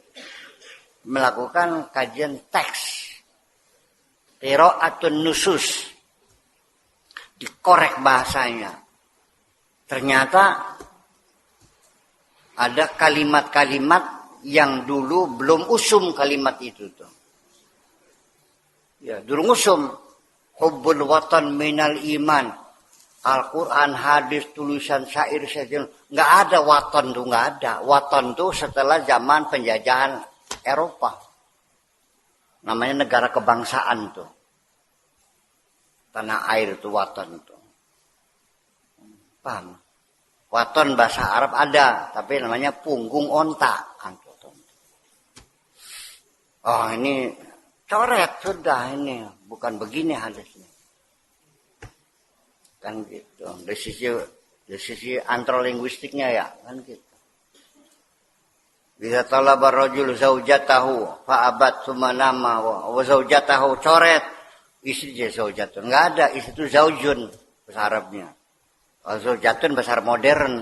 melakukan kajian teks. Qiraatun nusus. Dikorek bahasanya. Ternyata ada kalimat-kalimat yang dulu belum usum kalimat itu tuh. Ya, durung usum. Hubbul watan minal iman. Al-Quran, hadis, tulisan, syair, nggak ada waton tuh, nggak ada. Waton tuh setelah zaman penjajahan Eropa. Namanya negara kebangsaan tuh. Tanah air tuh waton tuh. Paham? Waton bahasa Arab ada, tapi namanya punggung onta. Oh ini coret sudah ini, bukan begini hadisnya. Kan gitu. Dari sisi antrolinguistiknya ya, kan gitu. Bisa talaba rajul zaujatahu fa'abat sumanama wa zaujatahu coret. Istri dia zaujatun. Enggak ada, istri itu zaujun bahasa Arabnya. Zaujatun bahasa Arab modern.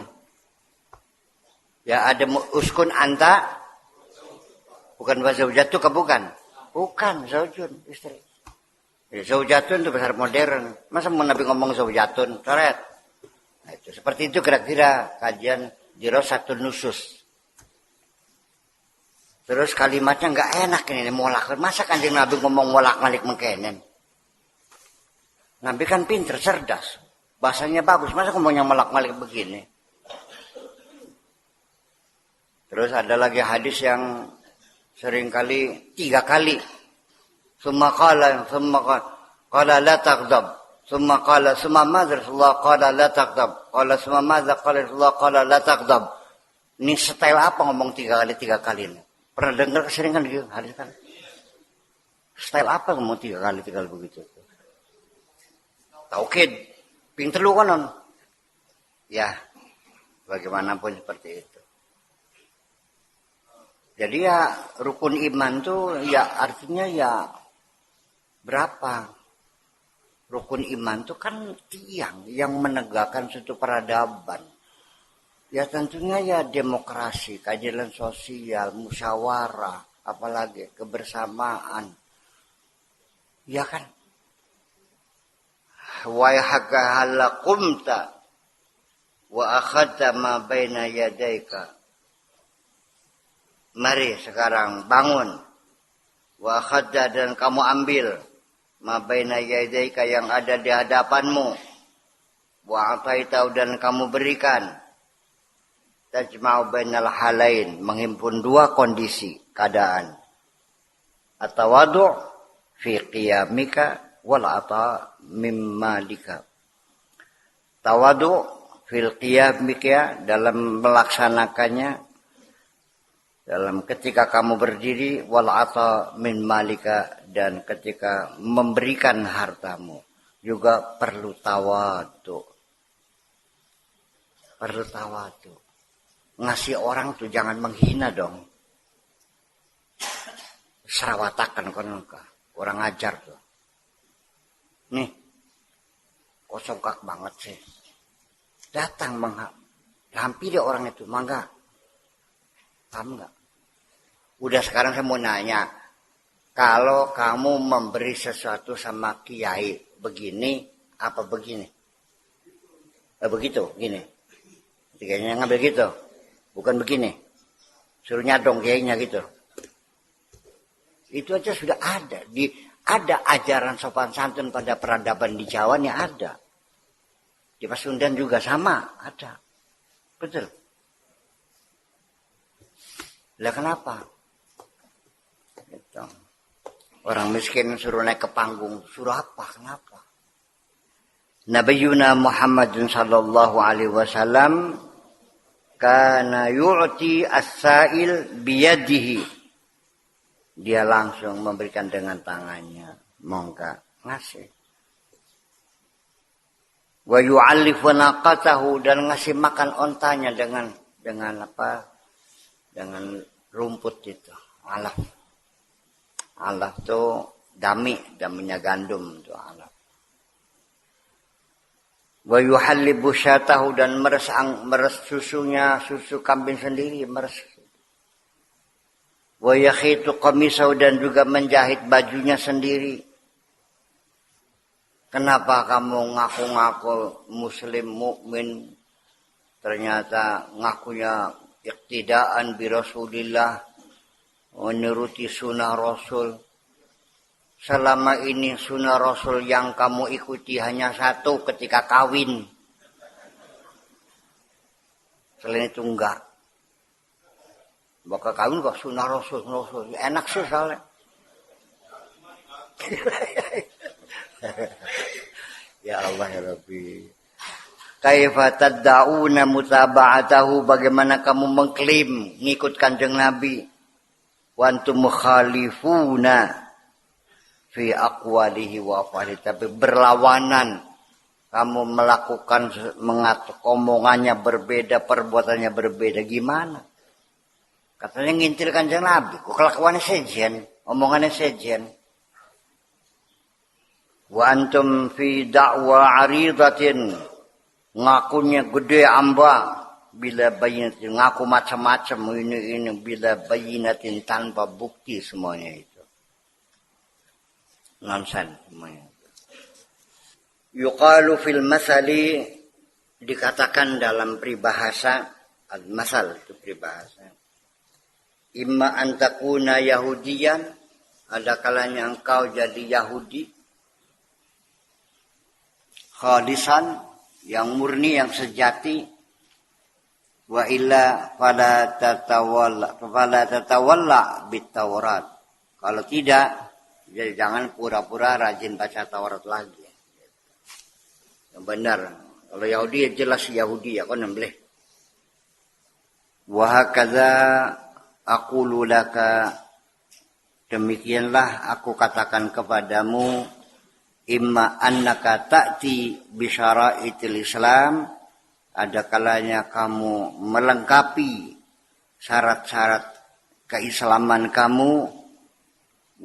Ya ada uskun anta bukan bahasa zaujatu ke bukan? Bukan zaujun istri. Ya, zaujatun itu bahasa modern. Masa mau Nabi ngomong zaujatun? Coret. Nah, itu. Seperti itu kira-kira kajian dirasatun nusus. Terus kalimatnya nggak enak ini molak. Masa Kanjeng Nabi ngomong molak-malik mengkenen? Nabi kan pinter, cerdas. Bahasanya bagus. Masa ngomongnya molak-malik begini? Terus ada lagi hadis yang seringkali 3 kali. Summa qala la taghdab. Summa qala summa madza Rasulullah qala la taghdab. Qala summa madza qala Rasulullah qala la taghdab. Ini style apa ngomong 3 kali ini? Pernah dengar keseringan gitu hadis kan? Style apa ngomong 3 kali begitu? Taukid, pinter lu kan? Ya, bagaimanapun seperti itu. Jadi ya rukun iman tuh ya artinya ya berapa? Rukun iman tuh kan tiang yang menegakkan suatu peradaban. Ya tentunya ya demokrasi, keadilan sosial, musyawarah, apalagi kebersamaan. Ya kan? Wa yahaka qumta wa akhadta ma baina yadayka. Mari sekarang bangun. Wa akhadta dan kamu ambil ma baina yadayka yang ada di hadapanmu. Wa ataita dan kamu berikan. Tajma'u bainal halain, menghimpun dua kondisi keadaan. Atawadu' fi qiyamika wal ata mimma lika. Tawadu' fil qiyamika dalam melaksanakannya, dalam ketika kamu berdiri, wal ata min malika dan ketika memberikan hartamu juga perlu tawadu. Perlu tawadu. Ngasih orang tuh jangan menghina dong. Serawatakan konoka, orang ajar tuh. Nih, kok songkak banget sih. Datang hampiri orang itu, mangga. Paham nggak? Udah sekarang saya mau nanya, kalau kamu memberi sesuatu sama kiai begini, apa begini? Begitu, gini. Kayaknya ngambil gitu. Bukan begini. Suruh nyadong kiainya gitu. Itu aja sudah ada. Ada ajaran sopan santun pada peradaban di Jawa nih ada. Di Pasundan juga sama, ada. Betul. Lah kenapa? Gitu. Orang miskin suruh naik ke panggung. Suruh apa? Kenapa? Nabiyuna Muhammadun sallallahu alaihi wasallam kana yu'ti as-sa'il biyadihi. Dia langsung memberikan dengan tangannya. Mongga ngasih. Wa yu'allifu naqatahu dan ngasih makan ontanya dengan apa? Dengan rumput itu. Alaf. Alaf itu daminya gandum itu alaf. Wa yuhallibu syatahu dan meres susunya, susu kambing sendiri, meres. Wa yakhitu qamisahu dan juga menjahit bajunya sendiri. Kenapa kamu ngaku-ngaku muslim mukmin ternyata ngakunya iktidaan bi Rasulillah, menuruti sunnah Rasul. Selama ini sunnah Rasul yang kamu ikuti hanya satu ketika kawin. Selain itu enggak. Bakal kawin kok sunnah Rasul. Enak sih soalnya. Ya Allah ya Rabbi. Kaifa tad'una mutaba'atahu, bagaimana kamu mengklaim ngikut Kanjeng Nabi. Wa antum mukhalifuna fi aqwalihi wa af'alihi, tapi berlawanan. Kamu melakukan omongannya berbeda, perbuatannya berbeda. Gimana? Katanya ngintil Kanjeng Nabi, kok kelakuannya sejen, omongannya sejen. Wa antum fi da'wa 'aridatin, ngakunya gede amba bila bayinatin, ngaku macam-macam ini bila bayinatin tanpa bukti semuanya itu. Nonsen semuanya. Yuqalu fil masali, dikatakan dalam peribahasa, al-masal itu peribahasa. Imma antakuna Yahudiyan, ada kalanya engkau jadi Yahudi. Khalisan, yang murni, yang sejati. Wa illa fala tatawalla bit-Taurat. Kalau tidak, jadi jangan pura-pura rajin baca Taurat lagi. Yang benar. Kalau Yahudi jelas Yahudi ya kan boleh. Wa hakadza aqulu laka, demikianlah aku katakan kepadamu, imma annaka ta'ti bi syara'itil Islam, ada kalanya kamu melengkapi syarat-syarat keislaman kamu,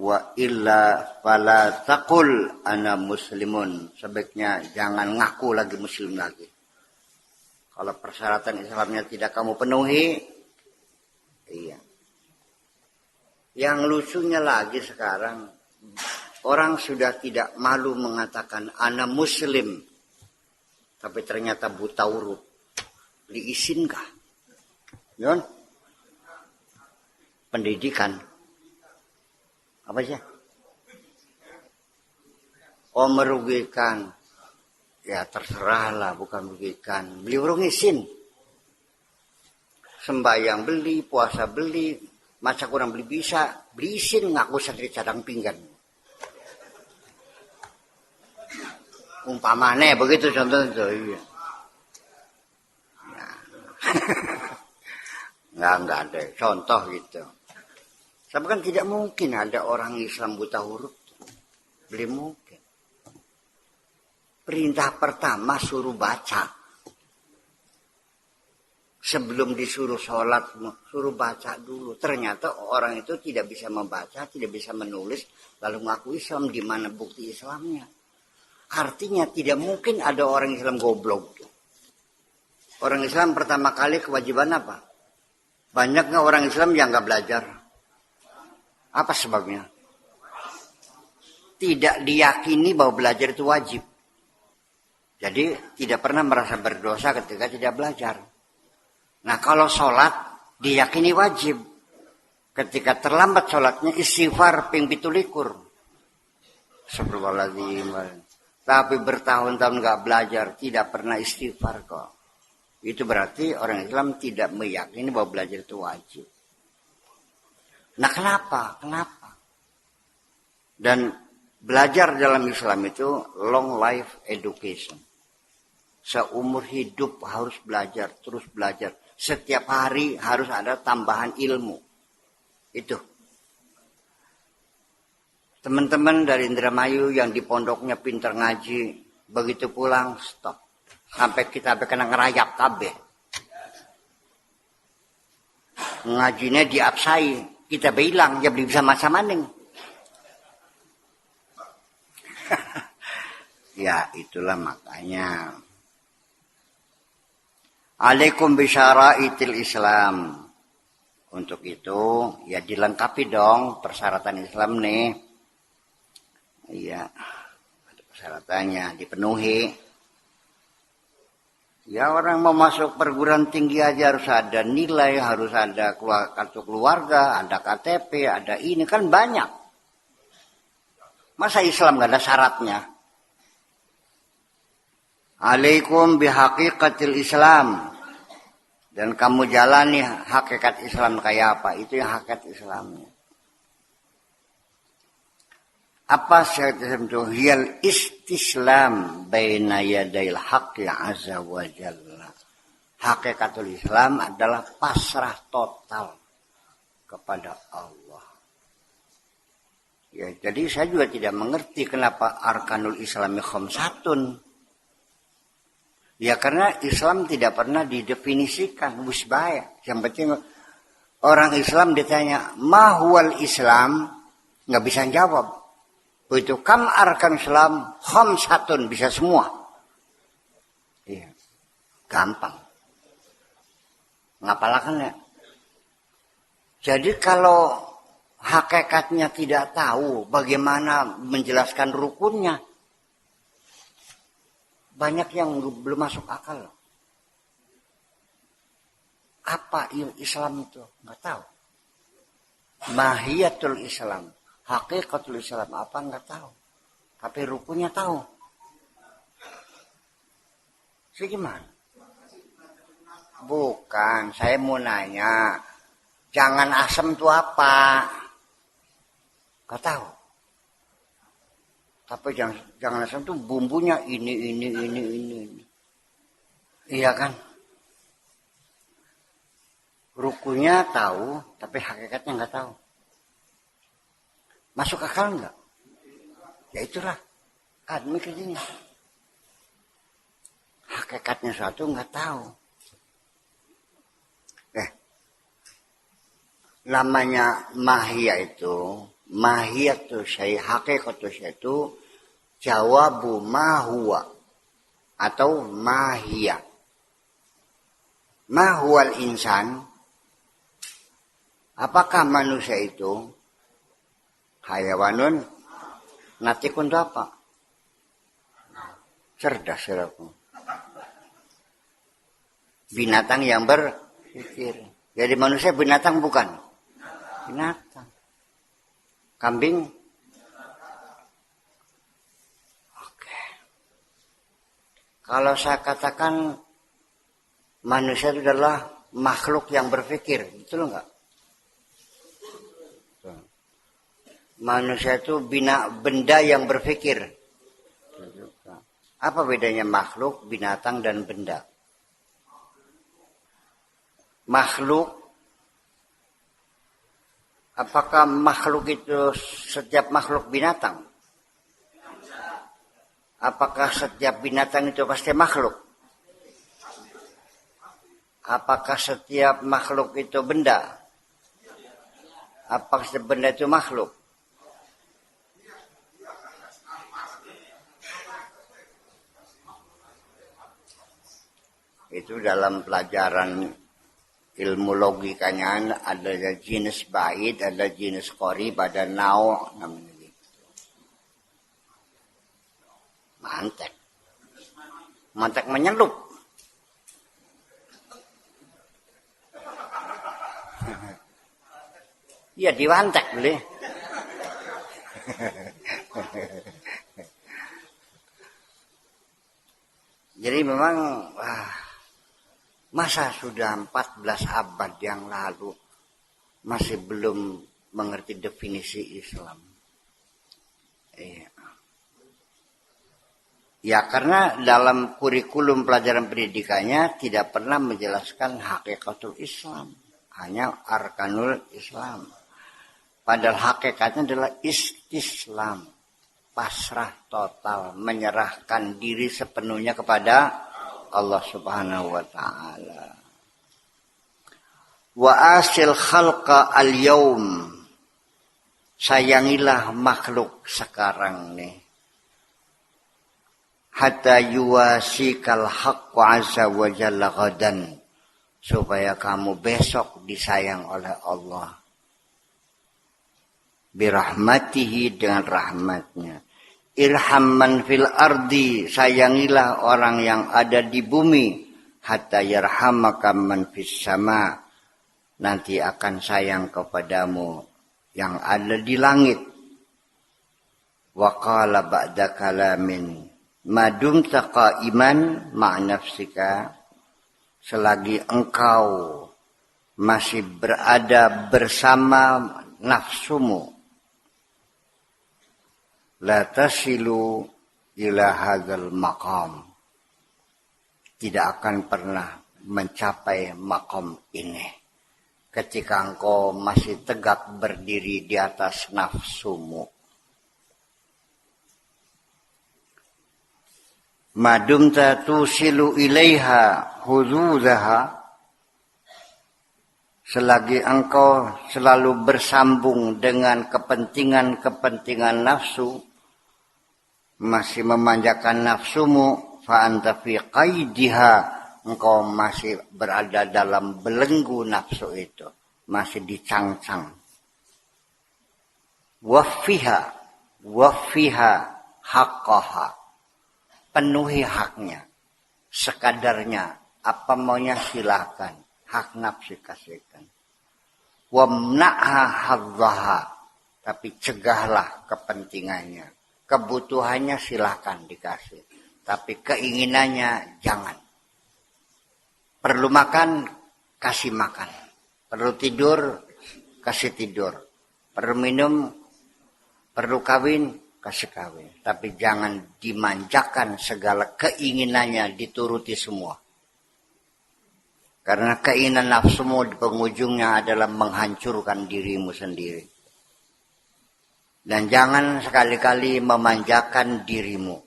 wa illa fala taqul ana muslimun, sebaiknya jangan ngaku lagi muslim lagi. Kalau persyaratan Islamnya tidak kamu penuhi, iya. Yang lucunya lagi sekarang, orang sudah tidak malu mengatakan ana muslim, tapi ternyata buta huruf. Diizinkah? Yon? Pendidikan. Apa sih? Oh, merugikan. Ya terserahlah, bukan merugikan. Beli urung izin. Sembayang beli, puasa beli, masa kurang beli bisa. Beli izin ngaku santri cadang pinggan. Umpamane begitu contohnya tuh. Iya. Nah. Enggak ada contoh gitu. Tapi kan tidak mungkin ada orang Islam buta huruf. Belum mungkin. Perintah pertama suruh baca. Sebelum disuruh sholat, suruh baca dulu. Ternyata orang itu tidak bisa membaca, tidak bisa menulis, lalu ngaku Islam. Di mana bukti Islamnya? Artinya tidak mungkin ada orang Islam goblok. Orang Islam pertama kali kewajiban apa? Banyak nggak orang Islam yang nggak belajar? Apa sebabnya? Tidak diyakini bahwa belajar itu wajib. Jadi tidak pernah merasa berdosa ketika tidak belajar. Nah kalau sholat diyakini wajib. Ketika terlambat sholatnya istighfar ping 17. Astagfirullahaladzim. Tapi bertahun-tahun nggak belajar, tidak pernah istighfar kok. Itu berarti orang Islam tidak meyakini bahwa belajar itu wajib. Nah kenapa? Dan belajar dalam Islam itu long life education. Seumur hidup harus belajar, terus belajar. Setiap hari harus ada tambahan ilmu. Itu. Teman-teman dari Indramayu yang di pondoknya pintar ngaji, begitu pulang stop. Sampai kita kena ngerayap kabeh. Ngajinya diabsai, kita bilang ya beli bisa masa maning. Ya itulah makanya. Alaikum bisyaraitil Islam. Untuk itu ya dilengkapi dong persyaratan Islam nih. Iya. Persyaratannya dipenuhi. Ya orang mau masuk perguruan tinggi aja harus ada nilai, harus ada kartu keluarga, ada KTP, ada ini kan banyak. Masa Islam gak ada syaratnya? Alaikum bihaqiqatil Islam. Dan kamu jalani hakikat Islam kayak apa? Itu yang hakikat Islamnya. Apa syarat Islam itu? Hiyal istislam baina yadail haqqi azza wa jalla. Hakikatul Islam adalah pasrah total kepada Allah. Ya, jadi saya juga tidak mengerti kenapa arkanul Islami khamsatun. Ya karena Islam tidak pernah didefinisikan, musbaya. Yang penting orang Islam ditanya, mahwal Islam, nggak bisa jawab. Begitu kam arkan Islam, khamsatun, bisa semua. Iya, gampang. Ngapalakan ya. Jadi kalau hakikatnya tidak tahu bagaimana menjelaskan rukunnya, banyak yang belum masuk akal. Apa Islam itu? Nggak tahu. Mahiyatul Islam. Hakikatul Islam apa nggak tahu. Tapi rukunnya tahu. Jadi gimana? Bukan, saya mau nanya. Jangan asam itu apa? Nggak tahu. Tapi jangan asam itu bumbunya ini. Iya kan? Rukunya tahu, tapi hakikatnya nggak tahu. Masuk akal nggak? Ya itulah admikasinya. Hakikatnya suatu nggak tahu. Namanya mahiyah itu, mahiyatu syai, hakikatu syai itu jawabu ma huwa atau mahiyah. Ma huwal insan? Apakah manusia itu? Hayawanun natikun itu apa? Cerdas saudaraku. Binatang yang berpikir. Jadi manusia binatang bukan? Binatang. Kambing? Oke. Kalau saya katakan manusia itu adalah makhluk yang berpikir, betul enggak? Manusia itu benda yang berpikir. Apa bedanya makhluk, binatang, dan benda? Makhluk, apakah makhluk itu setiap makhluk binatang? Apakah setiap binatang itu pasti makhluk? Apakah setiap makhluk itu benda? Apakah setiap benda itu makhluk? Itu dalam pelajaran ilmu logikanya ada jenis bait, ada jenis qarib, ada nau, namanya gitu. Mantek. Mantek menyelup. Iya diwantek boleh. Jadi memang masa sudah 14 abad yang lalu masih belum mengerti definisi Islam. Ya karena dalam kurikulum pelajaran pendidikannya tidak pernah menjelaskan hakikatul Islam. Hanya arkanul Islam. Padahal hakikatnya adalah istislam. Pasrah total. Menyerahkan diri sepenuhnya kepada Allah subhanahu wa ta'ala. Wa asil khalqa al-yawm. Sayangilah makhluk sekarang nih. Hatta yuwasikal haqqu azza wa jalla ghadan. Supaya kamu besok disayang oleh Allah. Birahmatihi dengan rahmatnya. Irham man fil ardi, sayangilah orang yang ada di bumi, hatta yarhamaka man fis sama, nanti akan sayang kepadamu yang ada di langit. Wa qala ba'da kalamin madum taqaiman ma'nafsika, selagi engkau masih berada bersama nafsumu, la tasilu ila hadzal maqam, tidak akan pernah mencapai maqam ini ketika engkau masih tegak berdiri di atas nafsumu. Madumta tusilu ilaiha hududaha, selagi engkau selalu bersambung dengan kepentingan-kepentingan nafsu, masih memanjakan nafsumu, fa anta fi qaidiha, engkau masih berada dalam belenggu nafsu itu, masih dicangcang. Wafiha haqqaha, penuhi haknya, sekadarnya, apa maunya silakan, hak nafsu kasihkan. Wamna'ha hadzaha, tapi cegahlah kepentingannya. Kebutuhannya silahkan dikasih, tapi keinginannya jangan. Perlu makan, kasih makan. Perlu tidur, kasih tidur. Perlu minum, perlu kawin, kasih kawin. Tapi jangan dimanjakan segala keinginannya dituruti semua. Karena keinginan nafsumu di penghujungnya adalah menghancurkan dirimu sendiri. Dan jangan sekali-kali memanjakan dirimu.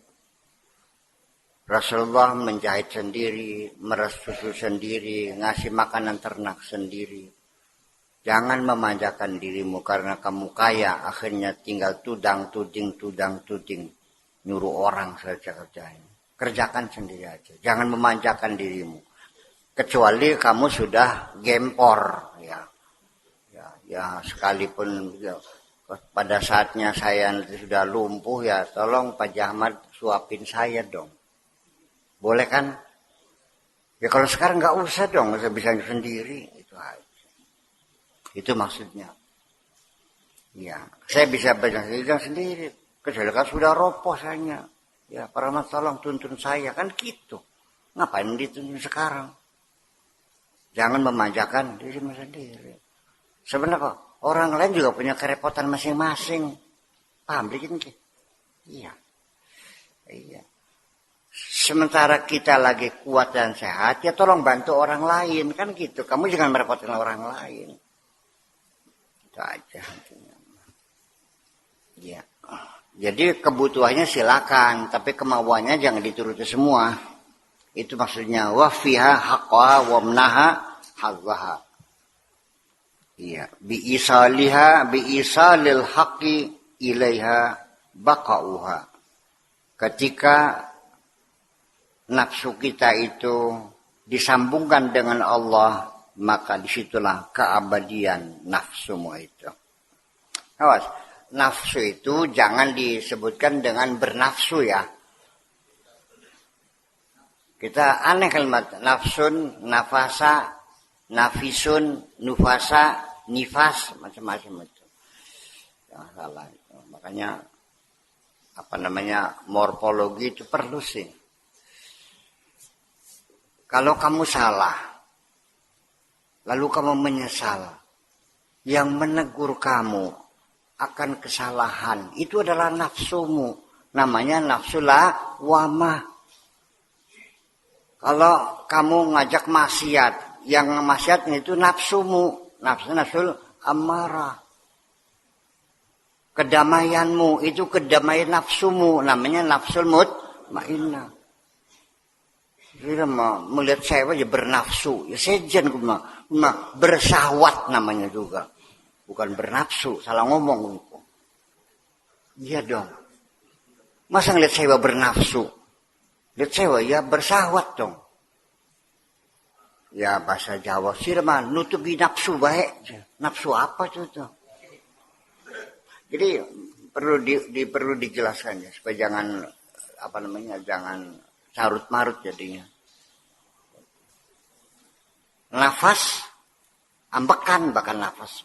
Rasulullah menjahit sendiri, meres susu sendiri, ngasih makanan ternak sendiri. Jangan memanjakan dirimu karena kamu kaya, akhirnya tinggal tudang-tuding. Nyuruh orang saja kerjanya. Kerjakan sendiri aja. Jangan memanjakan dirimu. kecuali kamu sudah gempor, ya sekalipun ya, pada saatnya saya nanti sudah lumpuh ya, tolong Pak Jahmat suapin saya dong, boleh kan? Ya kalau sekarang nggak usah dong, saya bisa sendiri, itu maksudnya. Ya, saya bisa berjalan sendiri, kecuali kan sudah ropoh saya. Ya, Pak Rahmat tolong tuntun saya, kan gitu. Ngapain dituntun sekarang? Jangan memanjakan diri sendiri. Sebenarnya kok orang lain juga punya kerepotan masing-masing. Paham dikit? Iya. Sementara kita lagi kuat dan sehat, ya tolong bantu orang lain, kan gitu. Kamu jangan merepotkan orang lain. Itu aja. Ya. Jadi kebutuhannya silakan, tapi kemauannya jangan dituruti semua. Itu maksudnya wa fiha haqqaha wa mnaha hazzaha. Iya, bi isalil haqqi ilaiha baqauha. Ketika nafsu kita itu disambungkan dengan Allah, maka disitulah keabadian nafsumu itu. Awas, nafsu itu jangan disebutkan dengan bernafsu ya. Kita aneh kalimat nafsun, nafasa, nafisun, nufasa, nifas, macam-macam itu. Jangan salah itu. Makanya morfologi itu perlu sih. Kalau kamu salah, lalu kamu menyesal, yang menegur kamu akan kesalahan, itu adalah nafsumu. Namanya nafsu lawamah. Kalau kamu ngajak maksiat, yang maksiatnya itu nafsumu, nafsul amarah. Kedamaianmu itu kedamaian nafsumu, namanya nafsul mutmainnah. Dia melihat saya aja bernafsu, ya sejen bersahwat namanya juga, bukan bernafsu, salah ngomong. Iya dong. Masa ngelihat saya bernafsu? Lihat saya ya bersahwat dong. Ya bahasa Jawa sirman nutupi nafsu baik. Nafsu apa itu tuh? Jadi perlu dijelaskan ya supaya jangan jangan carut marut jadinya. Nafas ambekan bahkan nafas.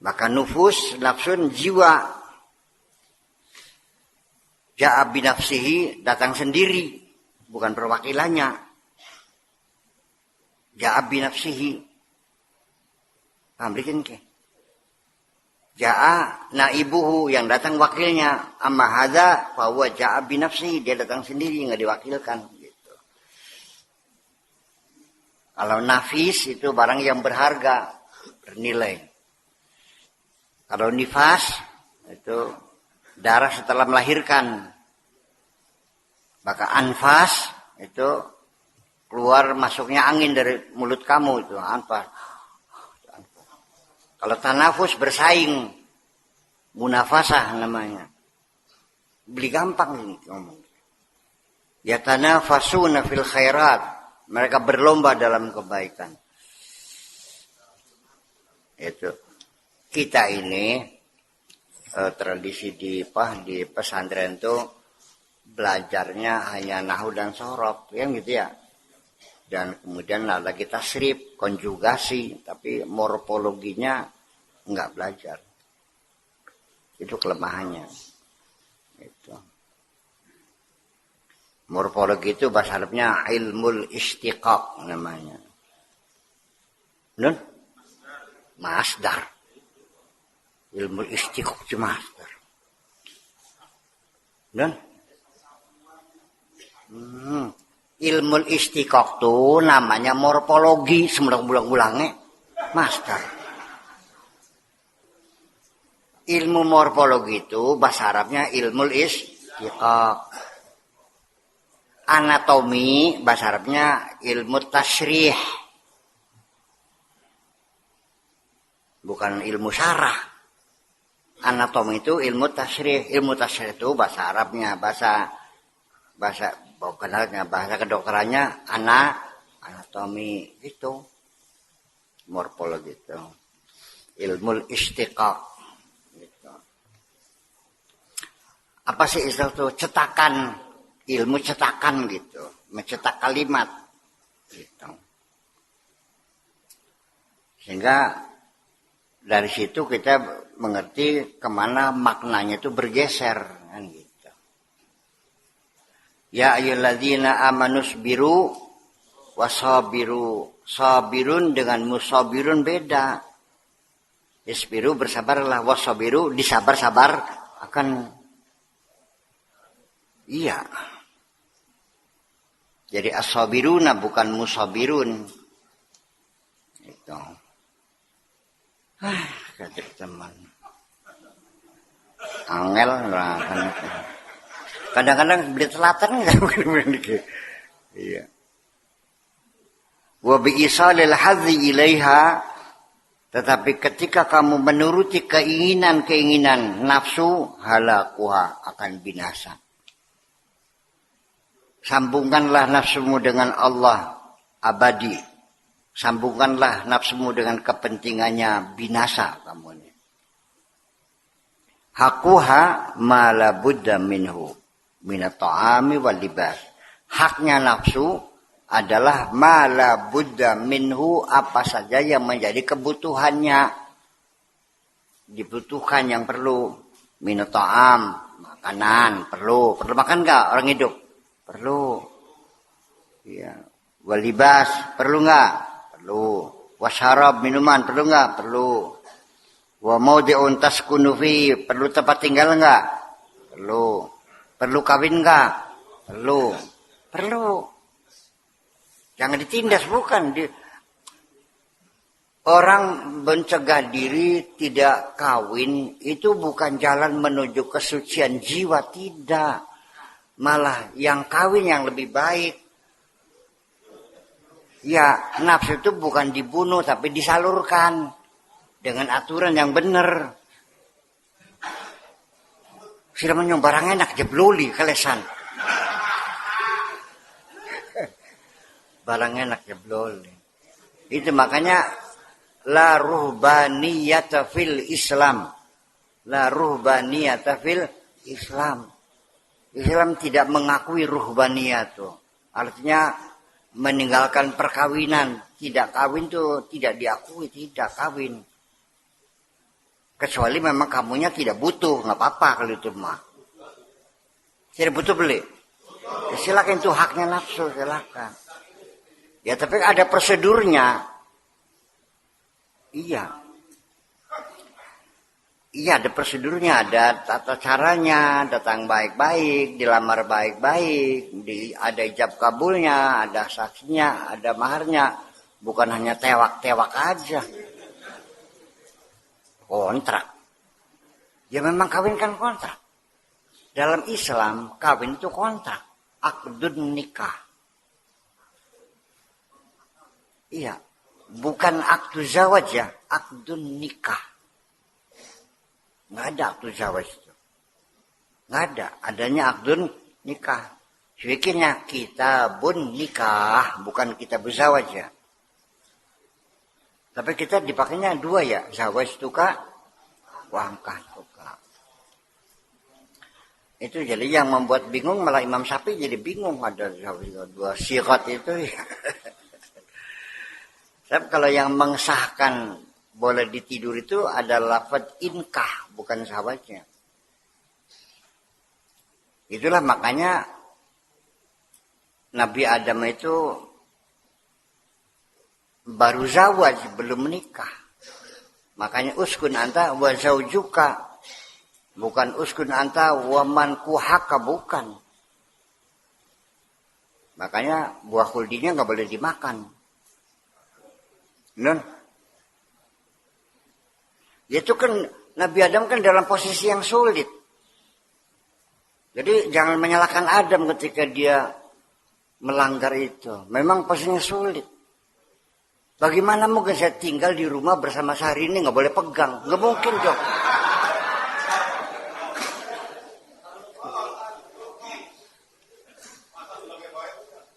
Bahkan nufus nafsun jiwa. Ja'a binafsihi datang sendiri, bukan perwakilannya. Ja'a binafsihi. Paham bikin ke? Ja'a naibuhu yang datang wakilnya. Amma hadza fa huwa ja'a binafsihi, dia datang sendiri enggak diwakilkan gitu. Kalau nafis itu barang yang berharga, bernilai. Kalau nifas itu darah setelah melahirkan. Maka anfas itu keluar masuknya angin dari mulut kamu itu anfas. Kalau tanafus bersaing, munafasah namanya. Beli gampang ini ngomong. Ya tanafasuna fil khairat, mereka berlomba dalam kebaikan. Itu kita ini tradisi di pesantren itu belajarnya hanya nahwu dan sorof, kan gitu ya. Dan kemudian lagi tasrif, konjugasi, tapi morfologinya enggak belajar. Itu kelemahannya. Itu. Morfologi itu bahasa Arabnya ilmul istiqaq namanya. Nun? Masdar. Ilmu istiqaq cuma master. Dan ilmu istiqaq tuh namanya morfologi, sembilan bulang-bulangnya master. Ilmu morfologi itu bahasa Arabnya ilmu istiqaq. Anatomi bahasa Arabnya ilmu tasyrih. Bukan ilmu syarah. Anatomi itu ilmu tasyrih. Ilmu tasyrih itu bahasa Arabnya, bahasa kedokterannya anatomi gitu, morfologi itu, ilmu istiqaq gitu. Apa sih istilah itu? Cetakan, ilmu cetakan gitu, mencetak kalimat gitu. Sehingga dari situ kita mengerti kemana maknanya itu bergeser kan gitu. Ya ayyuhalladzina amanus biru wasabiru. Sabirun dengan musabirun beda. Isbiru bersabarlah, wasabiru disabar-sabar akan. Iya. Jadi as-sabiruna bukan musabirun. Itu. Kata teman. Angel lah. Kadang-kadang beli telatan enggak mungkin. Iya. Wa bi isalil hadzi ilaiha, tetapi ketika kamu menuruti keinginan-keinginan nafsu, halakuha akan binasa. Sambungkanlah nafsumu dengan Allah abadi. Sambungkanlah nafsumu dengan kepentingannya, binasa kamu ini. Hakuha ma la budda minhu minat ta'ami wal libas. Haknya nafsu adalah ma la budda minhu, apa saja yang menjadi kebutuhannya. Dibutuhkan yang perlu. Minat ta'am, makanan, perlu. Perlu makan enggak orang hidup? Perlu. Iya. Wal libas, perlu enggak? Perlu. Wasyarab, minuman, perlu enggak? Perlu. Wa maudi'un taskunu fi, perlu tempat tinggal enggak? Perlu. Perlu kawin enggak? Perlu. Perlu. Jangan ditindas, bukan. Orang mencegah diri tidak kawin itu bukan jalan menuju kesucian jiwa, tidak. Malah yang kawin yang lebih baik. Ya, nafsu itu bukan dibunuh tapi disalurkan dengan aturan yang benar. Silaman yang barang enak jebloli kalesan. Barang enak jebloli. Itu makanya la ruhbaniyata fil Islam. La ruhbaniyata fil Islam. Islam tidak mengakui ruhbaniyat tuh. Artinya meninggalkan perkawinan, tidak kawin tuh tidak diakui, tidak kawin. Kecuali memang kamunya tidak butuh, nggak apa-apa kalau itu mah. Tidak butuh beli. Ya, silakan, itu haknya nafsu, silakan. Ya tapi ada prosedurnya. Iya. Iya, ada prosedurnya, ada tata caranya, datang baik-baik, dilamar baik-baik, ada ijab kabulnya, ada saksinya, ada maharnya, bukan hanya tewak-tewak aja. Kontrak. Ya memang kawin kan kontrak. Dalam Islam, kawin itu kontrak, akdun nikah. Iya, bukan akdu zawaj ya, akdun nikah. Nggak ada akdu zawaj itu. Nggak ada. Adanya akdun nikah. Sedikitnya kitabun nikah. Bukan kitab zawaj ya. Tapi kita dipakainya dua ya. Zawaj tuka, wangkah tuka. Itu jadi yang membuat bingung malah Imam Syafi'i jadi bingung. Ada zawaj dua sirat itu ya. Tapi kalau yang mengesahkan boleh ditidur itu ada lafaz inkah, bukan zawajnya. Itulah makanya Nabi Adam itu baru zawaj, belum menikah. Makanya uskun anta wa zaujuka, bukan uskun anta wa man kuhaka, bukan. Makanya buah khuldinya nggak boleh dimakan. Non? Itu kan Nabi Adam kan dalam posisi yang sulit. Jadi jangan menyalahkan Adam ketika dia melanggar itu. Memang posisinya sulit. Bagaimana mungkin saya tinggal di rumah bersama Syahrini nggak boleh pegang? Nggak mungkin dong.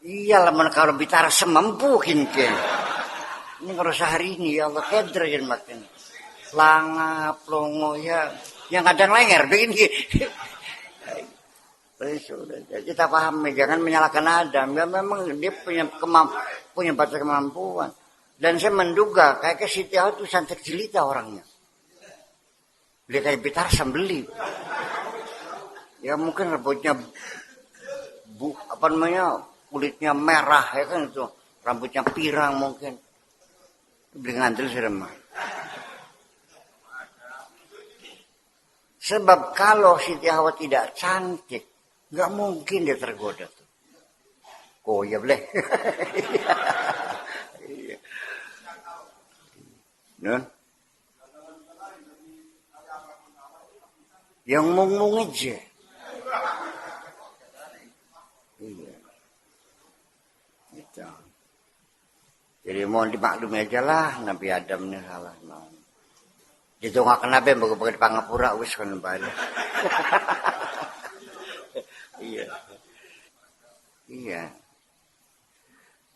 Iyalah man kalau bicara semampu kinken. Ini kalau sehari ini ya Allah kedra jen makin. Langap longo ya yang kadang lenger begini. Kita paham jangan menyalahkan Adam. Ya memang dia punya batas kemampuan. Dan saya menduga kayaknya Siti Hawa itu santet jelita orangnya. Dia kayak bitar sembeli. Ya mungkin rambutnya kulitnya merah ya kan itu. Rambutnya pirang mungkin. Beli ngandel sih remah. Sebab kalau Siti Hawa tidak cantik, nggak mungkin dia tergoda tuh. Oh ya boleh. Nah, yang mung aja. Iya. Gitu. Jadi mohon dimaklumi aja lah Nabi Adam ini salah. Itu nggak kenapa yang bagus-bagus di Pangapura wis kan balik. Iya. Iya.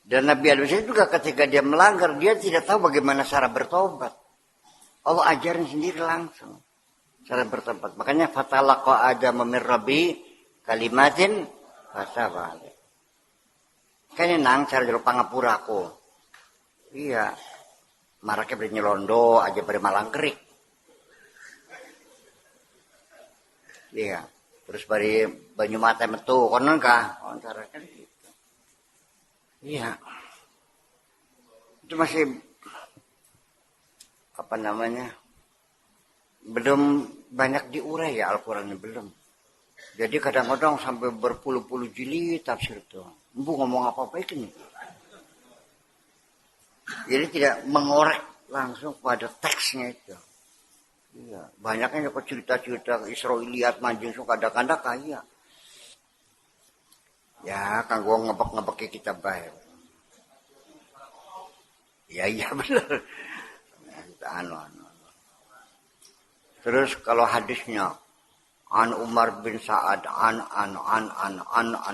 Dan Nabi Adam itu juga ketika dia melanggar, dia tidak tahu bagaimana cara bertobat. Allah ajarin sendiri langsung cara bertobat. Makanya fatalaqa Adam min Rabbi kalimatin fasabah. Kayaknya nang cara jero Pangapura aku. Iya. Maraknya beri nyelondo aja beri malang kerik. Iya. Terus beri banyu mata metu konon kah? Cara kan gitu. Iya. Itu masih belum banyak diurai ya Al-Qur'annya belum. Jadi kadang-kadang sampai berpuluh-puluh jilid tafsir itu. Empu ngomong apa-apa itu nih. Jadi tidak mengorek langsung pada teksnya itu. Iya, banyaknya kok cerita-cerita Israiliyat manjing kadang-kadang kaya. Ya, kan gua ngebek-ngebeki kita baik. Ya iya benar. Anu. Terus kalau hadisnya an Umar bin Sa'ad an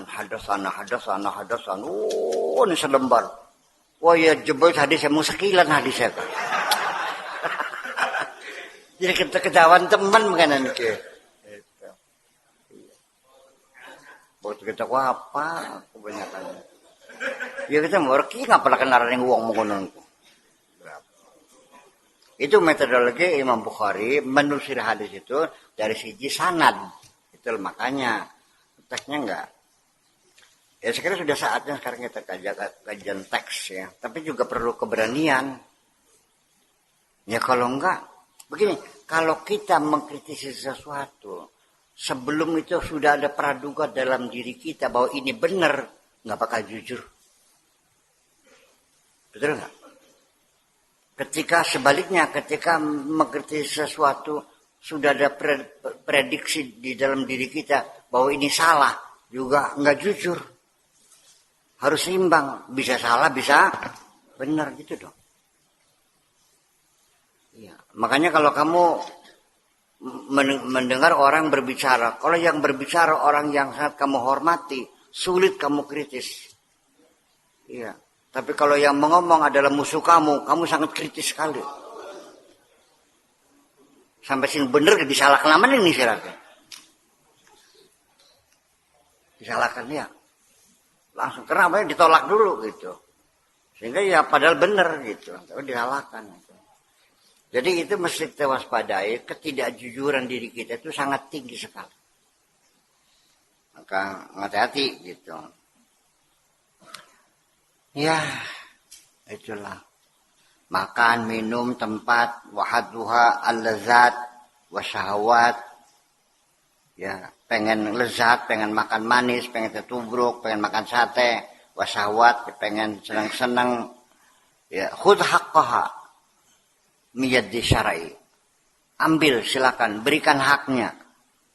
hadasana. Oh, ini selembar. Wah ya jebol hadisnya musakilan hadisnya. Jadi kita ketahuan teman makanan ke. Buat kita apa kebanyakan. Ya kita mereki nggak pernah kenalan yang uang menggunung. Itu metodologi Imam Bukhari menusir hadis itu dari segi sanad. Itu makanya teksnya enggak. Ya sekarang sudah saatnya sekarang kita kajian teks ya. Tapi juga perlu keberanian. Ya kalau enggak, begini. Kalau kita mengkritisi sesuatu, sebelum itu sudah ada praduga dalam diri kita bahwa ini benar, nggak bakal jujur. Betul nggak? Ketika sebaliknya, ketika mengkritisi sesuatu, sudah ada prediksi di dalam diri kita bahwa ini salah, juga nggak jujur. Harus seimbang, bisa salah, bisa benar gitu dong. Ya, makanya kalau kamu mendengar orang berbicara, kalau yang berbicara orang yang sangat kamu hormati, sulit kamu kritis. Iya. Tapi kalau yang mengomong adalah musuh kamu sangat kritis sekali. Sampai sini bener disalahkan mana ini silakan. Disalahkan ya. Langsung kenapa ditolak dulu gitu. Sehingga ya padahal bener gitu, tapi disalahkan. Gitu. Jadi itu mesti kita waspadai, ketidakjujuran diri kita itu sangat tinggi sekali. Maka hati-hati gitu. Ya, itulah. Makan, minum, tempat, wahaduha, al-lazat, wasyahawat. Ya, pengen lezat, pengen makan manis, pengen tetubruk, pengen makan sate, wasyahawat, pengen senang-senang. Ya, khudh haqqaha min yaddi syar'i. Ambil silakan, berikan haknya.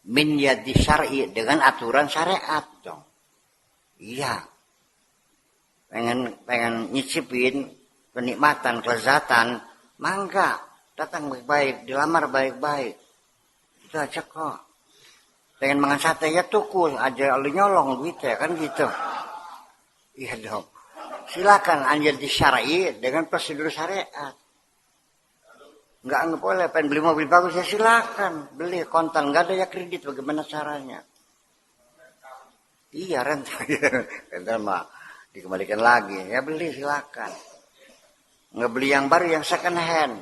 Min yaddi syar'i dengan aturan syariat dong. Iya. Pengen nyicipin kenikmatan, kelezatan, mangga, datang baik-baik, dilamar baik-baik. Itu aja kok. Pengen makan sate ya tukul aja lu nyolong duitnya kan gitu. Iya dong. Silakan anjir disyar'i dengan prosedur syariat. Enggak boleh, pengen beli mobil bagus ya silakan. Beli kontan, enggak ada ya kredit, bagaimana caranya? Iya rental. Rental mah dikembalikan lagi. Ya beli silakan. Enggak beli yang baru, yang second hand.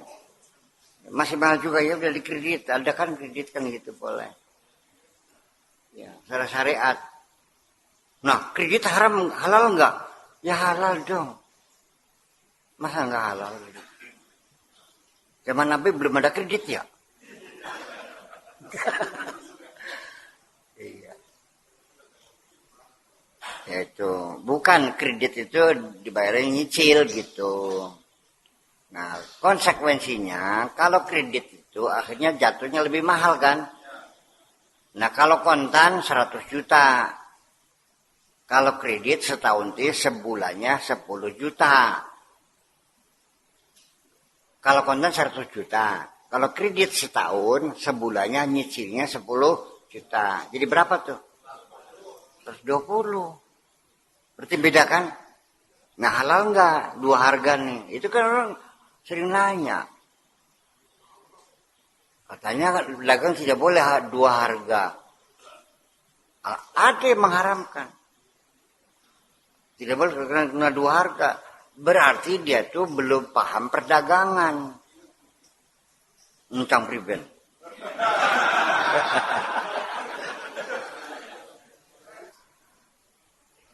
Masih mahal juga ya udah dikredit. Ada kan kredit kan gitu boleh. Ya, secara syariat. Nah, kredit haram halal enggak? Ya halal dong. Masa enggak halal? Zaman Nabi belum ada kredit ya? Iya. Yaitu bukan kredit itu dibayarin nyicil gitu. Nah, konsekuensinya kalau kredit itu akhirnya jatuhnya lebih mahal kan? Nah, kalau kontan 100 juta. Kalau kredit setahun itu sebulannya 10 juta. Kalau kontan 100 juta. Kalau kredit setahun sebulannya nyicilnya 10 juta. Jadi berapa tuh? 120. Berarti beda kan? Nah halal enggak? Dua harga nih. Itu kan orang sering nanya. Katanya dagang tidak boleh dua harga. Ada yang mengharamkan. Tidak boleh kena dua harga. Berarti dia tuh belum paham perdagangan. Encang priben.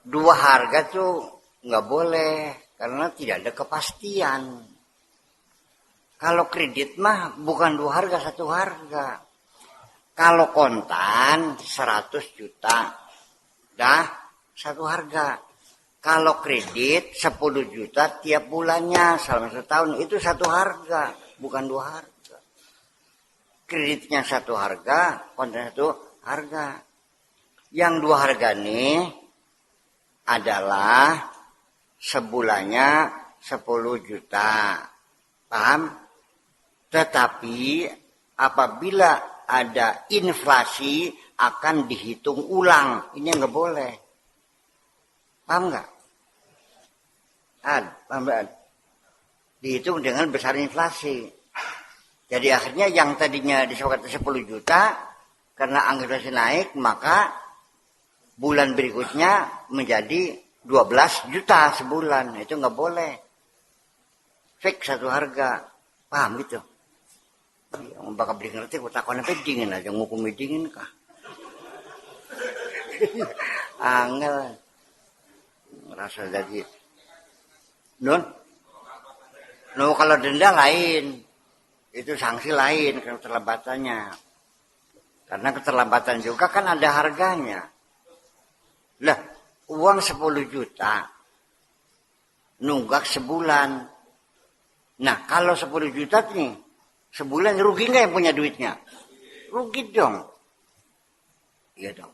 Dua harga tuh nggak boleh karena tidak ada kepastian. Kalau kredit mah bukan dua harga, satu harga. Kalau kontan 100 juta, dah satu harga. Kalau kredit 10 juta tiap bulannya selama setahun itu satu harga, bukan dua harga. Kreditnya satu harga, konten satu harga. Yang dua harga ini adalah sebulannya 10 juta. Paham? Tetapi apabila ada inflasi akan dihitung ulang. Ini nggak boleh. Paham nggak? Paham nggak? Dihitung dengan besar inflasi. Jadi akhirnya yang tadinya disepakati 10 juta, karena angka inflasi naik, maka bulan berikutnya menjadi 12 juta sebulan. Itu nggak boleh. Fix satu harga. Paham gitu? Yang bakal beli ngerti, aku takutnya dingin aja, ngukumi dingin kah? Angel. Rasa jadi non kalau denda lain itu sanksi lain keterlambatannya karena keterlambatan juga kan ada harganya lah uang 10 juta nunggak sebulan. Nah kalau 10 juta nih sebulan rugi nggak yang punya duitnya? Rugi dong. Iya dong.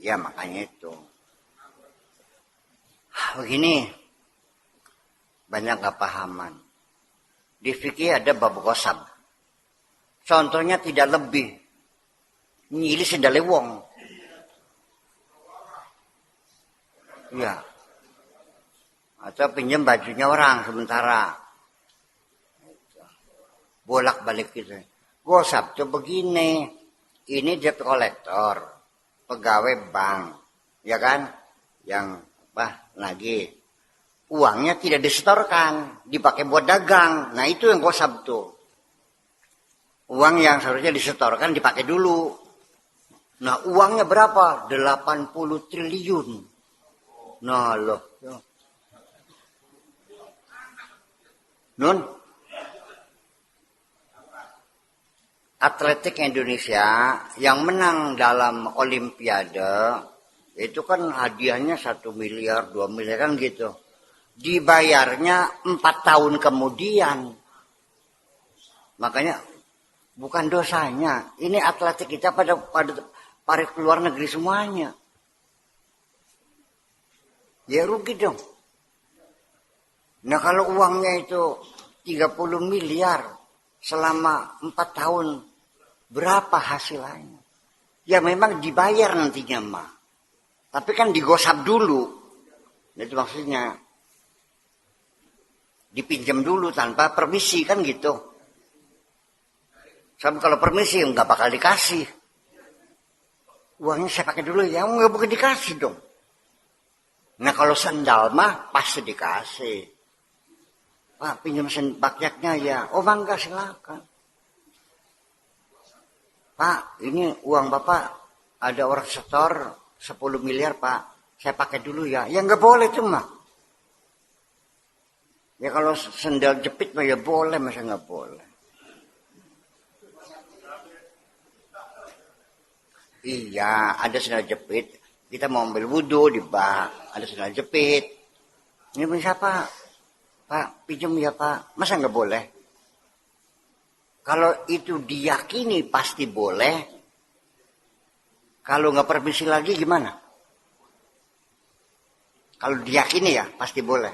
Ya makanya itu begini, banyak kepahaman. Di fikih ada bab qasam. Contohnya tidak lebih. Nyili sendale wong. Ya. Atau pinjam bajunya orang sementara. Bolak-balik gitu. Qasam tuh begini. Ini debt collector. Pegawai bank. Ya kan? Yang lagi uangnya tidak disetorkan, dipakai buat dagang. Nah itu yang gosab tuh. Uang yang seharusnya disetorkan dipakai dulu. Nah uangnya berapa? 80 triliun. Nah loh. Nun, atletik Indonesia yang menang dalam Olimpiade itu kan hadiahnya 1 miliar, 2 miliar kan gitu. Dibayarnya 4 tahun kemudian. Makanya bukan dosanya. Ini atletik kita pada keluar negeri semuanya. Ya rugi dong. Nah kalau uangnya itu 30 miliar selama 4 tahun, berapa hasilnya? Ya memang dibayar nantinya mah. Tapi kan digosap dulu. Itu maksudnya. Dipinjam dulu tanpa permisi kan gitu. Sebab kalau permisi nggak bakal dikasih. Uangnya saya pakai dulu ya, nggak boleh dikasih dong. Nah kalau sendal mah pasti dikasih. Pak pinjam pakyaknya ya, oh bangga silakan. Pak ini uang bapak ada orang setor 10 miliar pak, saya pakai dulu ya. Ya nggak boleh cuma. Ya kalau sendal jepit mah ya boleh, masa nggak boleh. Iya, ada sendal jepit. Kita mau ambil wudhu di bak, ada sendal jepit. Ini punya siapa? Pak, pinjam ya pak. Masa nggak boleh? Kalau itu diyakini pasti boleh. Kalau nggak permisi lagi gimana? Kalau diyakini ya pasti boleh.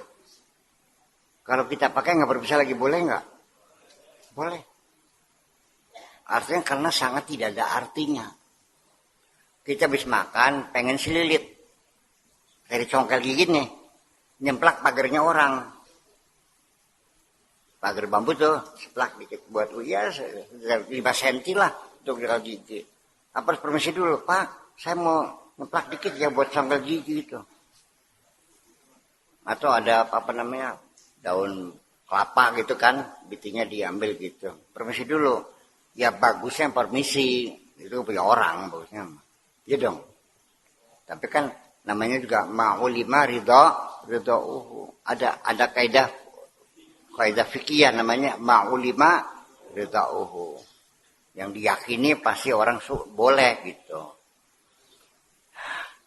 Kalau kita pakai nggak permisi lagi boleh nggak? Boleh. Artinya karena sangat tidak ada artinya. Kita habis makan, pengen selilit. Dari congkel gigi nih. Nyemplak pagarnya orang. Pagar bambu tuh, seplak dikit. Buat ya 5 cm lah untuk congkel gigi. Apa harus permisi dulu? Pak, saya mau nyemplak dikit ya buat congkel gigi itu. Atau ada apa namanya, daun kelapa gitu kan, bitinya diambil gitu. Permisi dulu. Ya bagusnya permisi. Itu punya orang bagusnya. Iya dong. Tapi kan namanya juga ma'ulima ridha ada kaidah fikih namanya ma'ulima ridha'uhu. Yang diyakini pasti orang boleh gitu.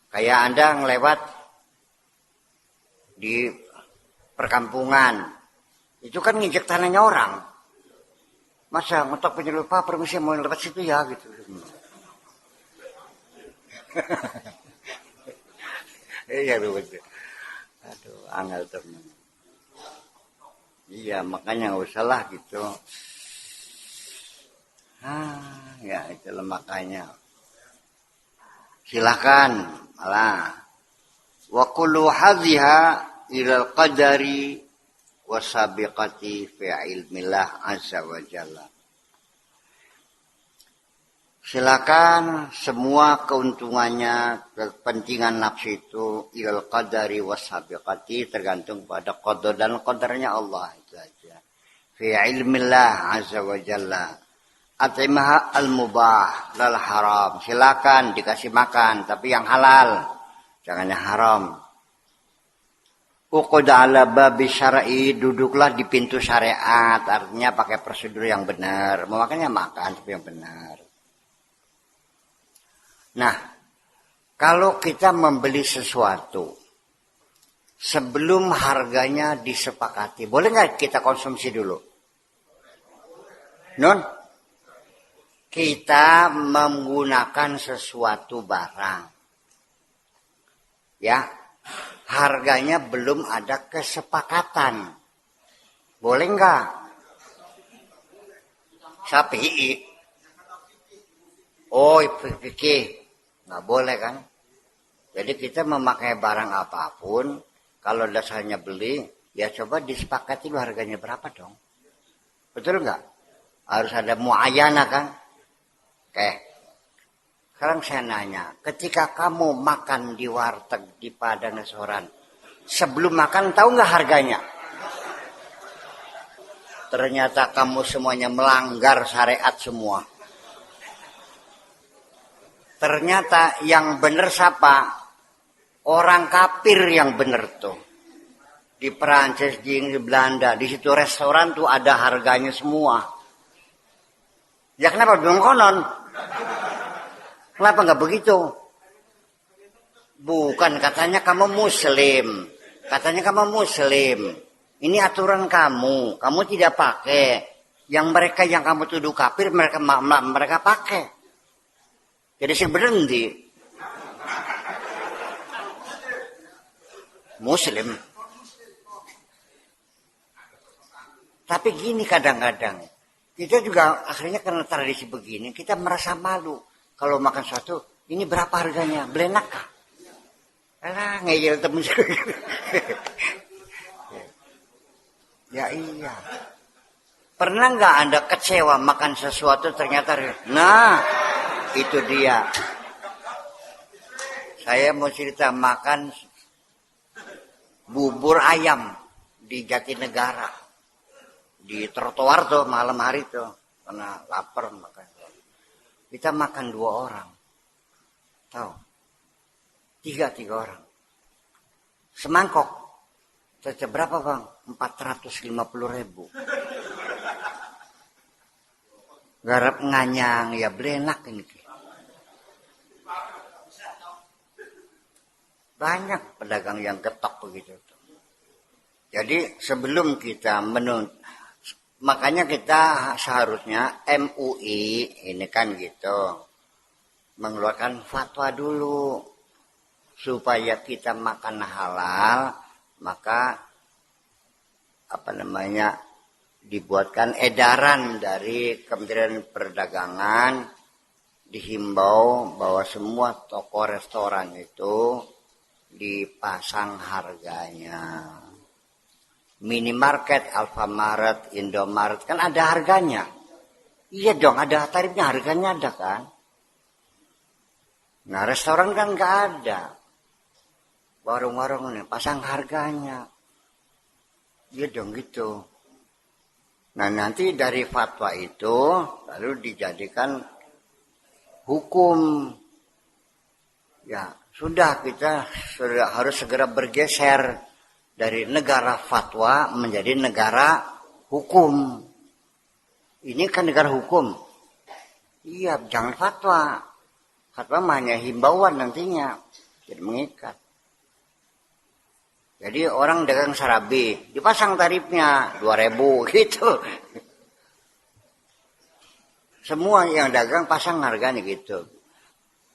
Kayak Anda ngelewat di perkampungan. Itu kan nginjek tanahnya orang. Masa ngetok penyuluh Pak permisi mau lewat situ ya gitu. Iya betul. Aduh, angel teman. Iya, makanya nggak usah lah gitu. Ya itulah makanya. Silakan, malah. Wa kullu hadhiha ilal qadari wasabiqati fi ilmillah azza wa jalla. Silakan semua keuntungannya, kepentingan nafsu itu ilal qadari wasabiqati tergantung pada qadar dan qadarnya Allah itu aja. Fi ilmillah azza wa jalla. At'imaha al-mubah lal haram. Silakan dikasih makan tapi yang halal, jangan yang haram. Uqud ala babi syar'i, duduklah di pintu syariat, artinya pakai prosedur yang benar. Mau makannya makan tapi yang benar. Nah, kalau kita membeli sesuatu sebelum harganya disepakati, boleh nggak kita konsumsi dulu? Non? Kita menggunakan sesuatu barang. Ya, harganya belum ada kesepakatan. Boleh nggak? Sapi. Oh, fikih. Nggak boleh kan? Jadi kita memakai barang apapun, kalau dasarnya beli, ya coba disepakati lu harganya berapa dong. Betul nggak? Harus ada muayana kan? Oke. Sekarang saya nanya, ketika kamu makan di warteg, di Padang restoran, sebelum makan tahu nggak harganya? Ternyata kamu semuanya melanggar syariat semua. Ternyata yang benar siapa? Orang kafir yang benar tuh. Di Perancis, di Belanda, di situ restoran tuh ada harganya semua. Ya kenapa belum konon? Kenapa nggak begitu? Bukan, katanya kamu muslim. Katanya kamu muslim. Ini aturan kamu. Kamu tidak pakai. Yang kamu tuduh kafir, mereka pakai. Jadi sih berhenti. Muslim. Tapi gini kadang-kadang. Kita juga akhirnya karena tradisi begini, kita merasa malu. Kalau makan sesuatu, ini berapa harganya? Belenak kah? Alah, ngeyel temen. Ya iya. Pernah nggak Anda kecewa makan sesuatu ternyata? Nah, itu dia. Saya mau cerita makan bubur ayam di Jatinegara. Di trotoar tuh malam hari tuh. Karena lapar makan. Kita makan 2 orang. Tahu? 3 orang. Semangkok. Cecep berapa bang? 450.000. Garap nganyang ya belenak ini. Banyak pedagang yang ketok begitu. Jadi sebelum kita makanya kita seharusnya MUI ini kan gitu mengeluarkan fatwa dulu supaya kita makan halal. Maka dibuatkan edaran dari Kementerian Perdagangan dihimbau bahwa semua toko restoran itu dipasang harganya. Minimarket, Alfamart, Indomaret kan ada harganya. Iya dong, ada tarifnya, harganya ada kan. Nah restoran kan nggak ada. Warung-warung ini pasang harganya. Iya dong gitu. Nah nanti dari fatwa itu lalu dijadikan hukum. Ya sudah, kita harus segera bergeser dari negara fatwa menjadi negara hukum. Ini kan negara hukum. Iya, jangan fatwa. Fatwa hanya himbauan nantinya, tidak mengikat. Jadi orang dagang sarabi, dipasang tarifnya 2.000 gitu. Semua yang dagang pasang harganya gitu.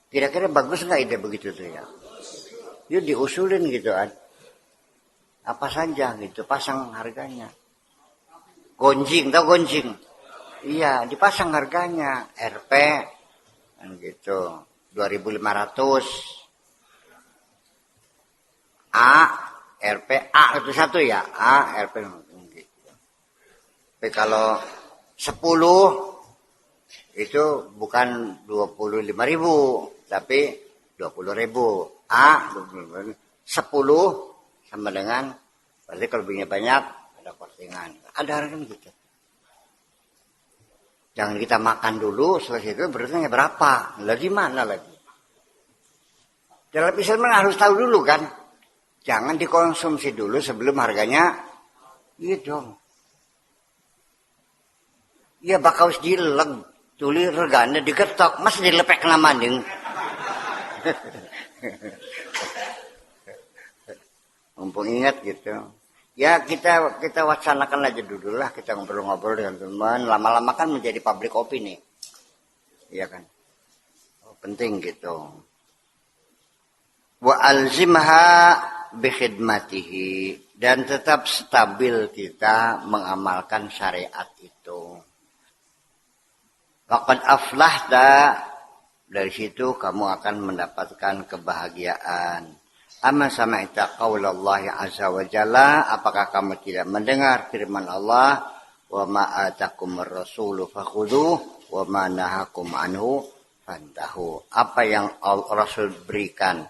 Kira-kira bagus nggak ide begitu tuh ya? Yuk diusulin gitu kan. Apa saja gitu, pasang harganya. Gonjing, tau gonjing? Iya, dipasang harganya. RP, kan gitu. 2.500. RPA itu satu ya, RP gitu. Tapi kalau 10 itu bukan 25.000, tapi 20.000. 10 sama dengan, berarti kalau belinya banyak ada kortingan. Ada harga gitu. Jangan kita makan dulu, selesai itu berarti berapa? Lagi mana lagi? Dalam Islam harus tahu dulu kan. Jangan dikonsumsi dulu sebelum harganya. Iya dong. Iya bakal dileg. Tuli regane digetok. Masih dilepek nama ding. Mumpung ingat gitu. Ya kita wacanakan aja dulu lah. Kita ngobrol-ngobrol dengan teman. Lama-lama kan menjadi public opini. Iya kan. Penting gitu. Wa alzimha bikhidmatihi, dan tetap stabil kita mengamalkan syariat itu. Faqad aflahta, dari situ kamu akan mendapatkan kebahagiaan. Amma sami'ta qaulallahi azza wa jalla, apakah kamu tidak mendengar firman Allah, wa ma atakumur rasulu fakhudhuh wa ma nahakum anhu fantahu. Apa yang Rasul berikan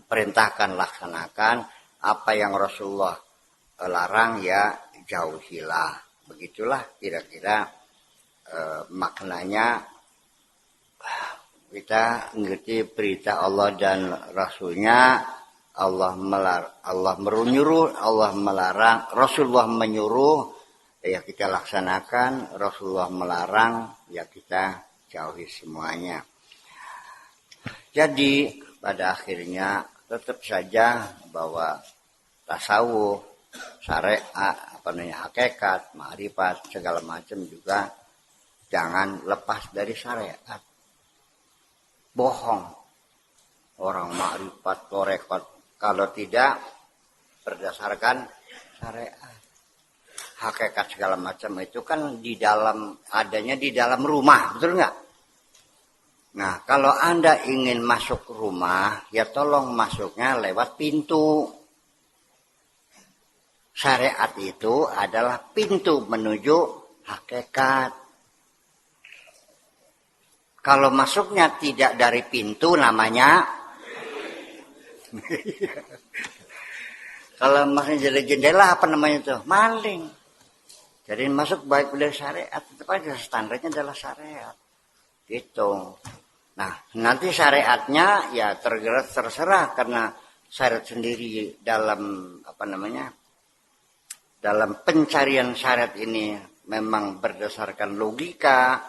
perintahkan, laksanakan. Apa yang Rasulullah larang ya jauhilah. Begitulah kira-kira maknanya. Kita ngerti perintah Allah dan Rasulnya. Allah menyuruh, Allah melarang, Rasulullah menyuruh, ya kita laksanakan. Rasulullah melarang, ya kita jauhi semuanya. Jadi pada akhirnya tetap saja bahwa tasawuf, syariat, hakikat, ma'rifat, segala macam juga jangan lepas dari syariat. Bohong orang ma'rifat, torekot kalau tidak berdasarkan syariat. Hakikat segala macam itu kan adanya di dalam rumah, betul nggak? Nah, kalau Anda ingin masuk rumah, ya tolong masuknya lewat pintu. Syariat itu adalah pintu menuju hakikat. Kalau masuknya tidak dari pintu namanya kalau masuknya dari jendela apa namanya itu? Maling. Jadi masuk baik dari syariat, tetap aja standarnya adalah syariat. Gitu. Nah, nanti syariatnya ya terserah karena syariat sendiri dalam dalam pencarian syariat ini memang berdasarkan logika,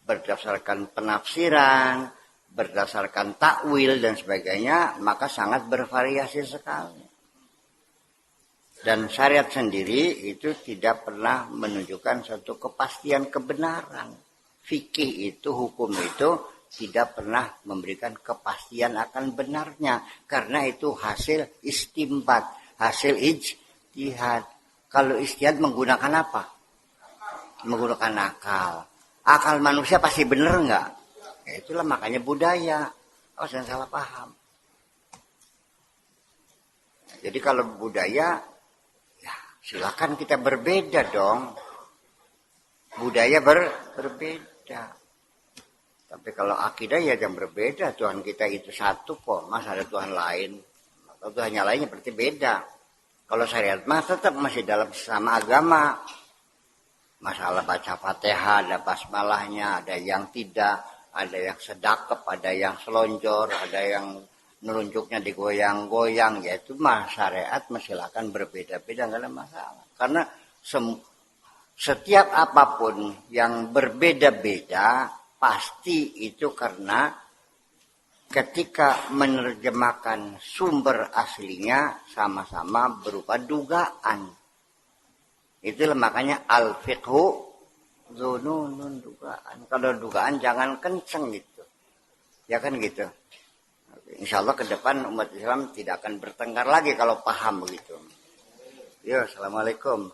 berdasarkan penafsiran, berdasarkan takwil dan sebagainya, maka sangat bervariasi sekali. Dan syariat sendiri itu tidak pernah menunjukkan suatu kepastian kebenaran. Fikih itu, hukum itu tidak pernah memberikan kepastian akan benarnya. Karena itu hasil istimbat, hasil ijtihad. Kalau ijtihad menggunakan apa? Menggunakan akal. Akal manusia pasti benar enggak? Ya itulah makanya budaya. Oh, jangan salah paham. Jadi kalau budaya, ya silakan kita berbeda dong. Budaya berbeda. Tapi kalau akidah ya jangan berbeda. Tuhan kita itu satu kok. Masa ada Tuhan lain? Atau Tuhannya lainnya berarti beda. Kalau syariat mah tetap masih dalam sesama agama. Masalah baca Fatihah, ada basmalahnya, ada yang tidak, ada yang sedakep, ada yang selonjor, ada yang nelunjuknya digoyang-goyang. Ya itu mah syariat silakan berbeda-beda, nggak ada masalah. Karena setiap apapun yang berbeda-beda pasti itu karena ketika menerjemahkan sumber aslinya sama-sama berupa dugaan. Itulah makanya al-fiqhu dzununun, dugaan. Kalau dugaan jangan kenceng gitu. Ya kan gitu. Insya Allah ke depan umat Islam tidak akan bertengkar lagi kalau paham begitu. Yo, assalamualaikum.